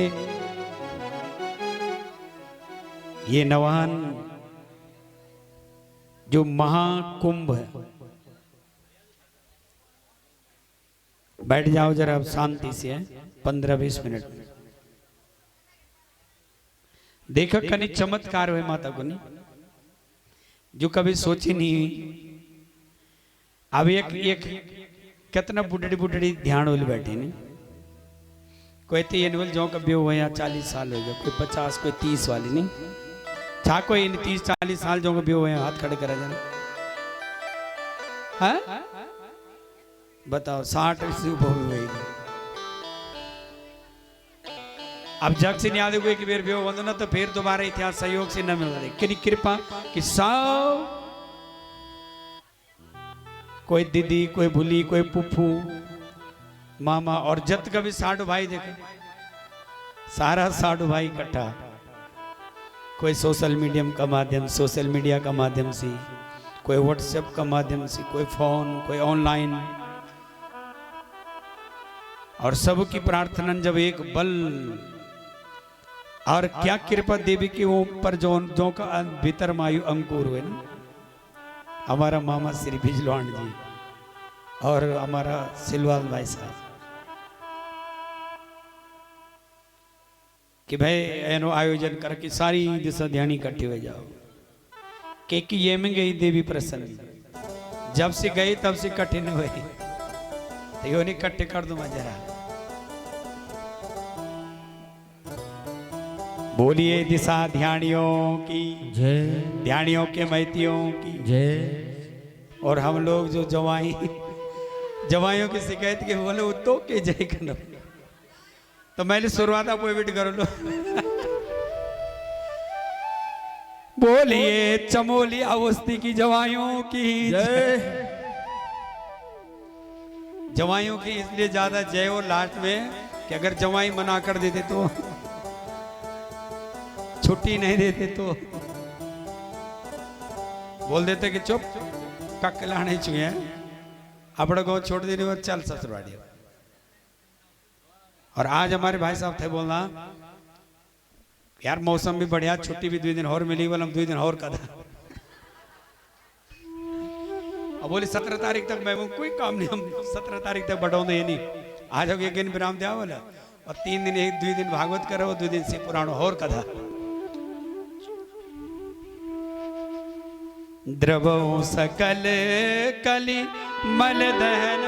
ये नवान जो महाकुंभ है, बैठ जाओ जरा अब शांति से 15-20 मिनट। देखो कनी चमत्कार हुए माता को नहीं जो कभी सोची नहीं हुई। अब एक कितना बुढ़ड़ी बुढ़ड़ी ध्यान वाले बैठे नहीं। कोई तो एनुअल जो कभी हुआ या 40 साल हो गया, कोई 50, कोई 30 वाली नहीं छा कोई इन 30-40 साल जो कभी हुए हाथ खड़े करा जाना। हाँ बताओ 60 से ऊपर हुई। अब जग से याद हुए कि बेर भी हो ना तो फिर दोबारा इतिहास सहयोग से न मिल रही कि कृपा कि सब कोई दीदी, कोई भूली, कोई पुप्पू, मामा और जत का भी साडू भाई देखो, सारा साडू भाई इकट्ठा, कोई सोशल मीडिया का माध्यम से, कोई व्हाट्सएप का माध्यम से, कोई फोन, कोई ऑनलाइन, और सबकी प्रार्थना जब एक बल, और क्या कृपा देवी के ऊपर जो का भीतर मायु अंकुर हुए ना, हमारा मामा श्री भिजलवान जी और हमारा सिलवाल भाई साहब, कि भाई एनो आयोजन करके सारी दिशा ध्यान इकट्ठे हो जाओ, क्योंकि ये में गई देवी प्रसन्न, जब से गई तब से इकट्ठे नहीं हुए, तो यो नहीं इकट्ठे कर दो जरा। बोलिए दिशा ध्यानियों की जय, ध्यानियों के महतियों की जय। और हम लोग जो जवाइयों की शिकायत के बोले वो तो के जय करो, तो मैंने शुरुआत आप वेट कर लो। बोलिए चमोली अवस्थी की जवाइयों की जय। जवाइयों की इसलिए ज्यादा जय हो लास्ट में कि अगर जवाई मना कर देते तो, छुट्टी नहीं देते तो बोल देते कि चुप ककला नहीं चुके अपने को छोड़ देने और चल ससुराली। और आज हमारे भाई साहब थे बोलना यार मौसम भी बढ़िया, छुट्टी भी 2 दिन और मिली, बोला 2 दिन और कदा। अब बोली 17 तारीख तक मैं कोई काम नहीं, हम 17 तारीख तक बढ़ाओ नहीं, आज हम 1 दिन विराम दिया बोला, और 3 दिन 2 दिन भागवत करो, 2 दिन से पुराण और कथा। द्रवो सकल कलि मल दहन,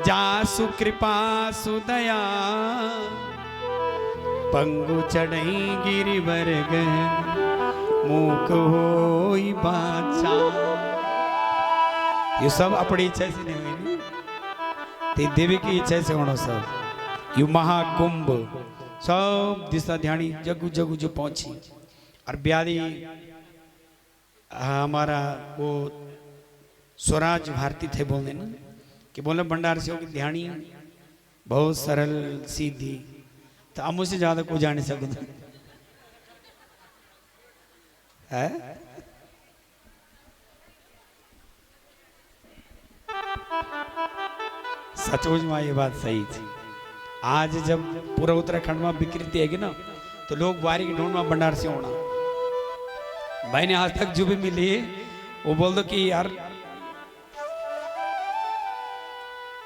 जासु कृपा सुदया, पंगु चढ़ई गिरिवर गहन, मूक होई बादशाह। ये सब अपनी इच्छा से नहीं हुई, ते देवी की इच्छा से होना सब। यू महाकुंभ सब दिशा ध्यानी जगू जगू जो पहुंची, और ब्यारी हमारा वो स्वराज भारती थे बोलने ना, कि बोले भंडार से की ध्यानी बहुत सरल सीधी, तो हम मुझसे ज्यादा को जान नहीं सकते है। सचमुच में ये बात सही थी। आज जब पूरा उत्तराखंड में विकृति है ना, तो लोग बारी के ढूंढ में भंडार से होना। भाई ने आज तक जो भी मिली वो बोल दो कि यार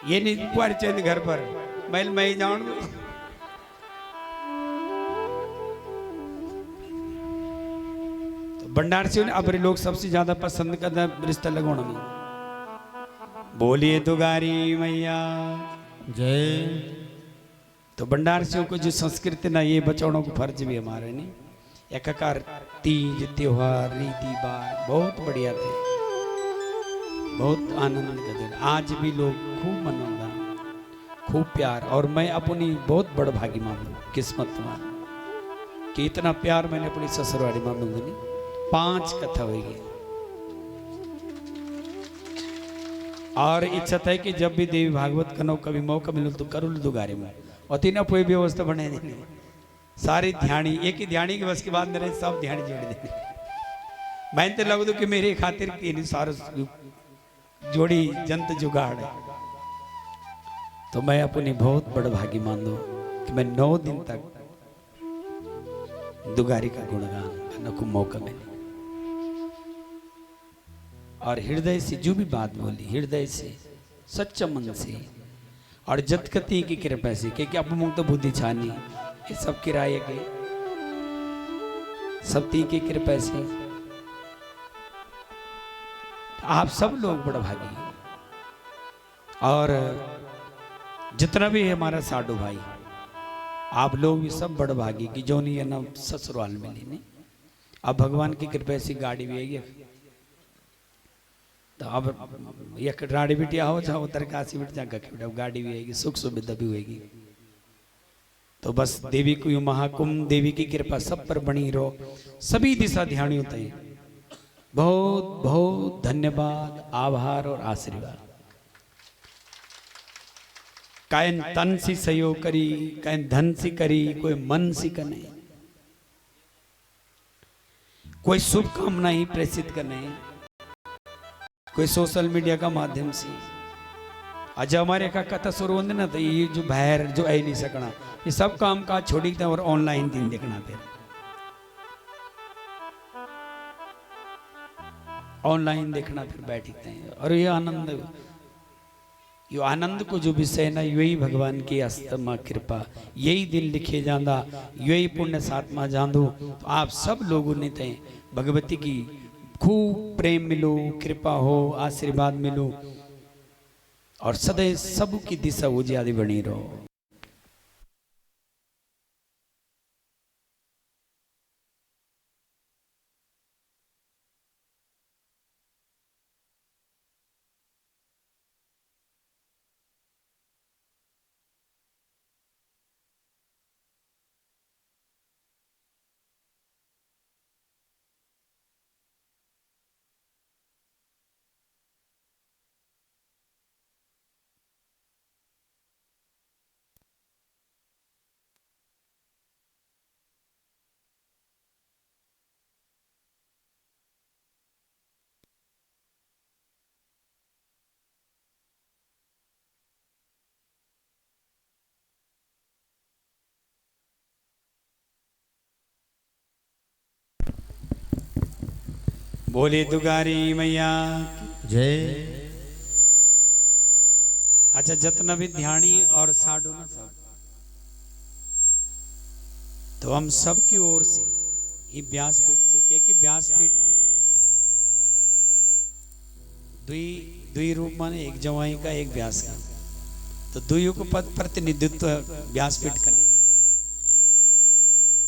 ये नहीं कुआरी चाहिए घर पर, मैं ही जाऊं। तो भंडार से अब लोग सबसे ज्यादा पसंद करता रिश्ता लगवाना में। बोलिए दुगारी मैया जय। तो भंडार से को जो संस्कृति ना, ये बचाने को फर्ज भी हमारे नहीं। एकाकार तीज त्योहार रीति बार बहुत बढ़िया थे, बहुत आनंद का दिन। आज भी लोग खूब मनाना, खूब प्यार, और मैं अपनी बहुत बड़ भागी मानू, किस्मत मान कि इतना प्यार मैंने अपनी ससुराली मां मिल गई। 5 कथा होगी, और इच्छा है कि जब भी देवी भागवत कनो कभी मौका मिलो तो करो दुगारे में, और तीन कोई व्यवस्था बने देने सारी ध्यानी, एक ही ध्यानी के बस के बाद मेरे सब ध्यान जोड़ देने। मैं तो लग दो कि मेरे खातिर तीन सार जोड़ी जंत जुगाड़ है। तो मैं अपनी बहुत बड़ भागी मान दो कि मैं 9 दिन तक दुगारी का गुणगान करने को मौका मिले, और हृदय से जो भी बात बोली, हृदय से सच्चा मन से, और जतकती की कृपा से, क्योंकि अब मुक्त बुद्धि छानी ये सब किराए के सब ती की कृपा से आप सब लोग बड़ा भागी हैं। और जितना भी है हमारा साडू भाई, आप लोग भी सब बड़ भागी की जो नहीं है ना ससुराल में लेने। अब भगवान की कृपा से गाड़ी भी आई, तो अब एक गाड़ी बिटिया हो चाहे उतर काशी बिट जा, गाड़ी भी आएगी, सुख सुविधा भी होगी। तो बस देवी को यू महाकुंभ देवी की कृपा सब पर बनी रहो, सभी दिशा ध्यान होते हैं। बहुत बहुत धन्यवाद, आभार और आशीर्वाद। कायन तन सी सहयोग करी, कायन धन सी करी, कोई मन सी कने, कोई शुभकामना ही प्रेषित करने, कोई सोशल मीडिया का माध्यम से। आज हमारे का कथा शुरू होने ना, तो ये जो बाहर जो आई नहीं सकना, ये सब काम काज छोड़ी और ऑनलाइन दिन देखना, फिर ऑनलाइन देखना, फिर बैठते हैं। और ये आनंद को जो विषय ना, यही भगवान की अस्तमा कृपा, यही दिन लिखे जांदा, यही पुण्य सात्मा जांदो। तो आप सब लोगों ने ते भगवती की खूब प्रेम मिलो, कृपा हो, आशीर्वाद मिलो, और सदैव सब की दिशा उजियारी बनी रहो। बोले दुगारी मैया जय। अच्छा, जितना भी ध्यानी और साधु ना सब, तो हम सब की ओर से ये व्यासपीठ से, क्योंकि व्यासपीठ द्वि रूप माने, एक जवाई का एक व्यास का, तो दुइयों को पद प्रतिनिधित्व व्यासपीठ करने,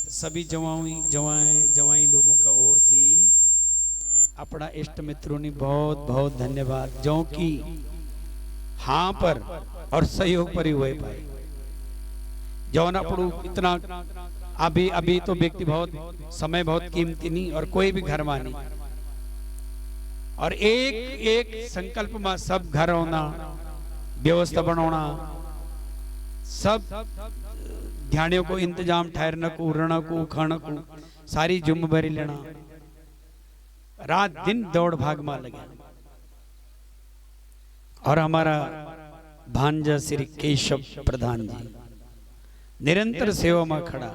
तो सभी जवाई लोगों का ओर से अपना इष्ट मित्रों ने बहुत बहुत धन्यवाद, जो कि हाँ पर और सहयोग पर ही हुए पाए। जो ना पड़ू इतना अभी तो व्यक्ति बहुत समय बहुत कीमती नहीं, और कोई भी घर मानी, और एक एक संकल्प में सब घर होना, व्यवस्था बनाना, सब ध्यानियों को इंतजाम ठहरना को, रहना को, खाना को, सारी जिम्मेदारी लेना, रात दिन दौड़ भाग में लगे। और हमारा भांजा श्री केशव प्रधान जी निरंतर सेवा में खड़ा।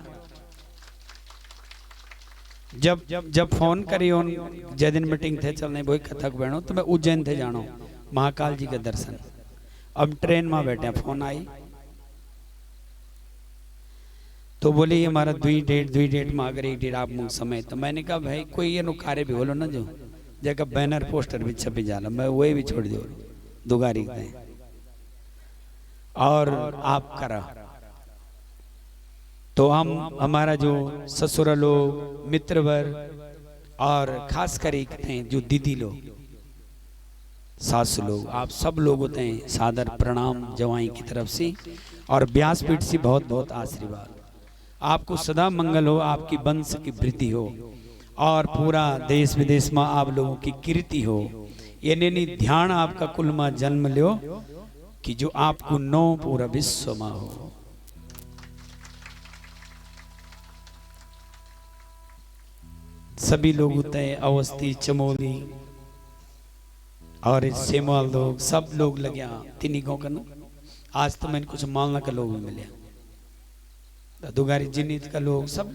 जब फोन करी उन जय दिन मीटिंग थे चलने वही कथक बहनों, तो मैं उज्जैन थे जानो महाकाल जी का दर्शन। अब ट्रेन में बैठे, फोन आई तो बोले ये हमारा दुई डेट में अगर एक डेट आप मुझ समय, तो मैंने कहा भाई कोई ये नो कार्य भी बोलो ना, जो जगह बैनर पोस्टर भी छपी जाला, मैं वही भी छोड़ दो दुगारी दे, और आप करा। तो हम हमारा जो ससुर लोग, मित्र वर्ग, और खास कर एक थे जो दीदी लोग, सास लोग, आप सब लोग होते हैं सादर प्रणाम जवाई की तरफ से, और व्यासपीठ से बहुत बहुत आशीर्वाद। आपको सदा मंगल हो, आपकी वंश की वृद्धि हो, और पूरा देश विदेश में आप लोगों की कीर्ति हो। ये नहीं ध्यान आपका कुल में जन्म लो, कि जो आपको नो पूरा विश्व में हो। सभी लोग होते हैं, अवस्थी, चमोली और सेमवाल लोग, सब लोग लगे तीन गाँव का ना। आज तो मैंने कुछ मालना का लोग मिले, दुगारी जिनित का लोग, सब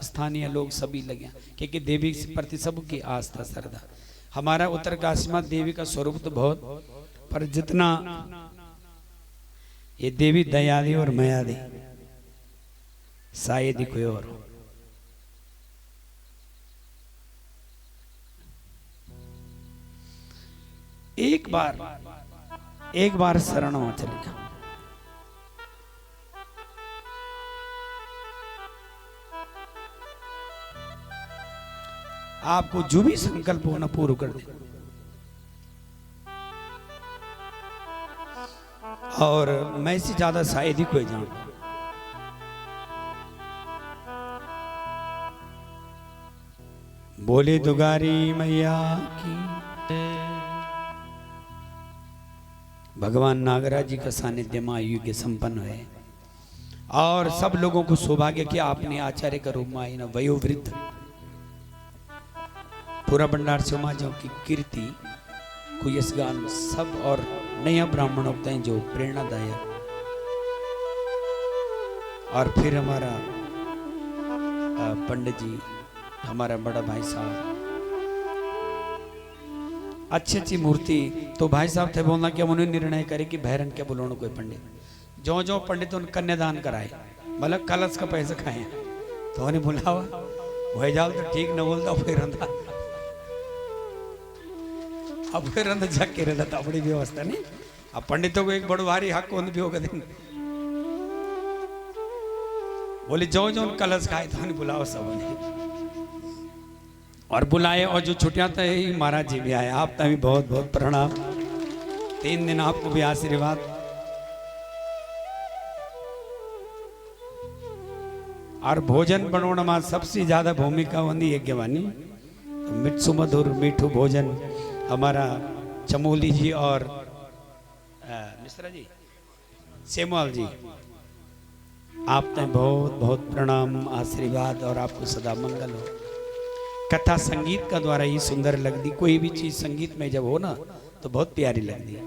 स्थानीय लोग सभी लगे, क्योंकि देवी के प्रति सबकी आस्था श्रद्धा। हमारा उत्तरकाशी में देवी का स्वरूप तो बहुत, पर जितना ये देवी दयादी और मयादी शायद ही कोई और। एक बार शरण में चले जाओ, आपको जो भी संकल्प होना पूरा कर दे। और मैं से ज्यादा शायद ही कोई जानू। बोले दुगारी मैया की। भगवान नागराज जी का सानिध्य में आयुग्य संपन्न है और सब लोगों को सौभाग्य किया आपने आचार्य का रूप में आई ना वयोवृद्ध पूरा भंडार समाजों की कीर्ति को यश गान सब और नया ब्राह्मण होते हैं जो प्रेरणादायक और फिर हमारा पंडित जी हमारा बड़ा भाई साहब अच्छी अच्छी मूर्ति तो भाई साहब थे बोलना कि हम उन्हें निर्णय करे कि भैरन क्या बोलो कोई पंडित जो जो पंडित उन कन्यादान कराए मतलब कलश का पैसा खाए तो उन्हें बुलावा वही जाओ तो ठीक न बोलता फिर रंधा अब फिर रंधा झक के रहता अपनी व्यवस्था नहीं अब पंडितों को एक बड़ो भारी हक होने भी होगा दिन बोले जो जो कलश खाए तो उन्हें बुलाओ सब उन्हें और बुलाए और जो छुट्टियां तो ही महाराज जी भी आए आप तभी बहुत बहुत प्रणाम 3 दिन आपको भी आशीर्वाद और भोजन बनाने में सबसे ज्यादा भूमिका होती यज्ञवानी तो मिठ सुमधुर मीठू भोजन हमारा चमोली जी और मिश्रा जी सेमवाल जी आप तय बहुत बहुत प्रणाम आशीर्वाद और आपको सदा मंगल हो। कथा संगीत का द्वारा ही सुंदर लगती कोई भी चीज संगीत में जब हो ना तो बहुत प्यारी लगती है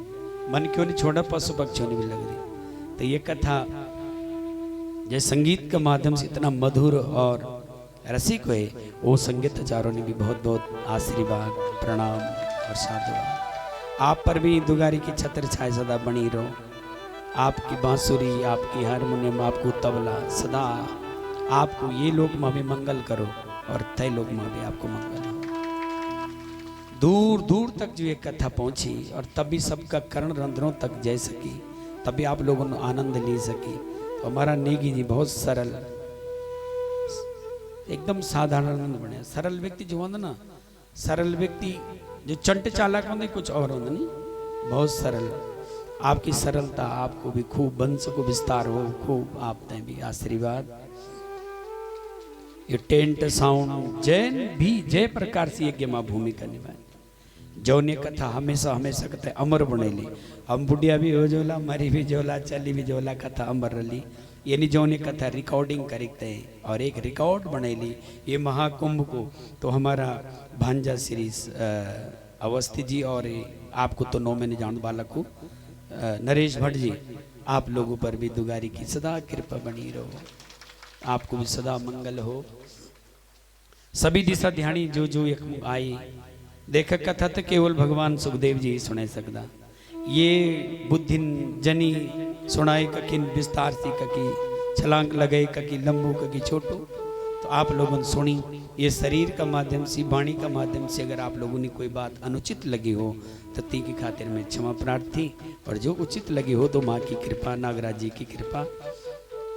मन क्यों नहीं छोड़ा पशु पक्षियों ने भी लगती तो ये कथा जो संगीत के माध्यम से इतना मधुर और रसिक हुए वो संगीतचारों ने भी बहुत बहुत आशीर्वाद प्रणाम और साधुवाद आप पर भी दुगारी की छत्र छाए सदा बनी रहो आपकी बांसुरी आपकी हारमोनियम आपको तबला सदा आपको ये लोग में भी मंगल करो और तय लोग में भी आपको मंगल हो। दूर दूर तक जो ये कथा पहुंची और तभी सबका कर्ण रंध्रों तक जा सकी तभी आप लोगों ने आनंद ले सकी तो हमारा नेगी जी बहुत सरल एकदम साधारण बने सरल व्यक्ति जो होता ना सरल व्यक्ति जो चंट चालाक होते कुछ और होता नहीं बहुत सरल आपकी सरलता आपको भी खूब वंश को विस्तार हो खूब आप तय भी आशीर्वाद ये टेंट साउंड जैन भी जय प्रकार से यज्ञ माँ भूमिका निभाए जौने कथा हमेशा हमेशा कथा अमर बनेली हम बुढ़िया भी हो जोला मरी भी जोला चली भी जोला कथा अमर रली यानी जौने कथा रिकॉर्डिंग करते हैं और एक रिकॉर्ड बनेली ये महाकुंभ को तो हमारा भांजा श्री अवस्थी जी और आपको तो 9 महीने जान बालक को नरेश भट्ट जी आप लोगों पर भी दुगारी की सदा कृपा बनी रहो आपको भी सदा मंगल हो। सभी दिशा ध्यानी जो जो एक आई देख कथा तो केवल भगवान सुखदेव जी सुने सकता ये बुद्धि जनी सुनाए ककिन विस्तार सी ककी छलांग लगे ककी लंबू ककी छोटू तो आप लोगों ने सुनी ये शरीर का माध्यम से वाणी का माध्यम से अगर आप लोगों ने कोई बात अनुचित लगी हो तो ती की खातिर में क्षमा प्रार्थी और जो उचित लगी हो तो माँ की कृपा नागराज जी की कृपा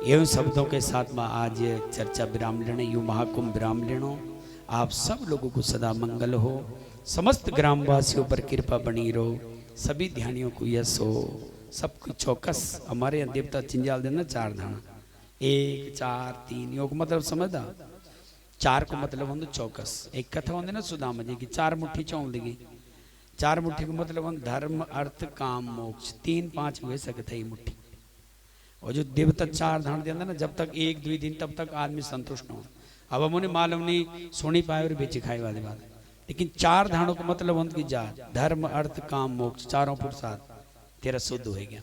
एवं शब्दों के साथ में आज ये चर्चा विराम लेने यू महाकुंभ विराम लेनो आप सब लोगों को सदा मंगल हो समस्त ग्रामवासियों पर कृपा बनी रहो सभी ध्यानियों को यश हो सब कुछ चौकस हमारे यहाँ देवता चिंजाल देना 4 धाना 1 4 3 योग मतलब समझदा 4 को मतलब होंगे चौकस एक कथा होंगे ना सुदामा जी की 4 मुट्ठी चौं लगी 4 मुट्ठी को मतलब होंगे धर्म अर्थ काम मोक्ष 3 5 हुए सकता है मुट्ठी और जो देवता 4 धान देता ना जब तक 1 2 दिन तब तक आदमी संतुष्ट हो अब हम उन्हें मालूम नहीं सोनी पाए और बेची खाई वाली बात लेकिन 4 धानों का मतलब होंगे जा धर्म अर्थ काम मोक्ष 4 पुरुषार्थ तेरा शुद्ध हो गया।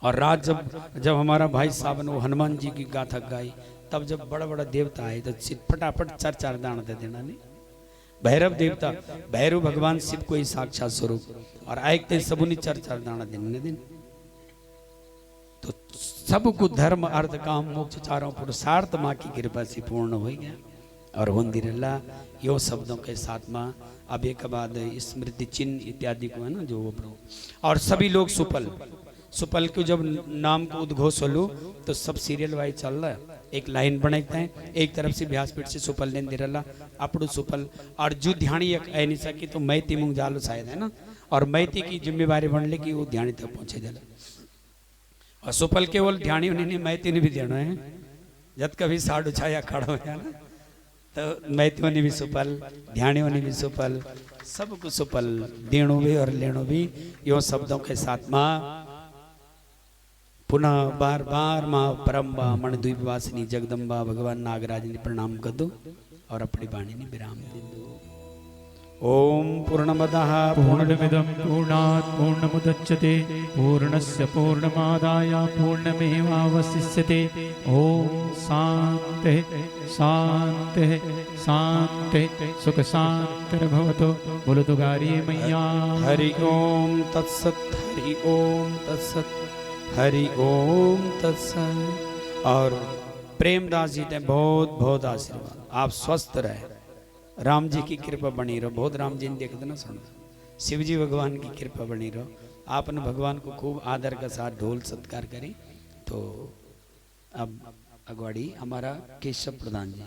और रात जब हमारा भाई साहब ने वो हनुमान जी की गाथा गाई तब जब बड़ा बड़ा देवता आए तो फटाफट 4 दान दे देना नहीं भैरव देवता भैरव भगवान शिव को ही साक्षात स्वरूप और आयकते सबुनी 4 दाना देने दिन तो सबको धर्म अर्थ काम मोक्ष 4 पुरुषार्थ माँ की कृपा से पूर्ण हो गया और होंदिरला यो शब्दों के साथ में अब एक बाद स्मृति चिन्ह इत्यादि को है ना जो वो और सभी लोग सुपल को जब नाम को उद्घोष हो लो तो सब सीरियल वाइज चल रहा है एक लाइन बनाते हैं एक तरफ से व्यासपीठ से सुपल लेन दिरला अपड़ू सुपल और जो ध्यानी एक ऐ नहीं सकी तो मैती मुंग जालो शायद है ना और मैती की जिम्मेवारी बन ले कि वो ध्यानी तक पहुंचे जला और सुपल केवल ध्यानी उन्हें मैती ने भी देना है जब कभी साढ़ उछाया खड़ा हो ना तो मैथियों ने भी सुपल, ध्यानियों ने भी सुपल, सबको सुपल, देणु भी और लेणु भी। यो शब्दों के साथ माँ पुनः बार बार माँ परम्बा मणद्वीपवासिनी जगदम्बा भगवान नागराज ने प्रणाम कर दो और अपनी वाणी ने विराम दे दो। ओम पूर्णमदः पूर्णमिदं पूर्णात् पूर्णमुदच्यते पूर्णस्य पूर्णमादाय पूर्णमेवावशिष्यते। ओम शांति शांति शांति सुख शांतिर्भवतु। बोलो तुगारी मैया। हरि ओम तत्सत, हरि ओम तत्सत, हरि ओम तत्सत। और प्रेमदास जी ने बहुत बहुत आशीर्वाद। आप स्वस्थ रहे, राम जी की कृपा बनी रहो। बहुत राम जी ने देखते ना सुनो, शिव जी भगवान की कृपा बनी रहो। आपने भगवान को खूब आदर के साथ ढोल सत्कार करें। तो अब अगवाड़ी हमारा केशव प्रधान जी।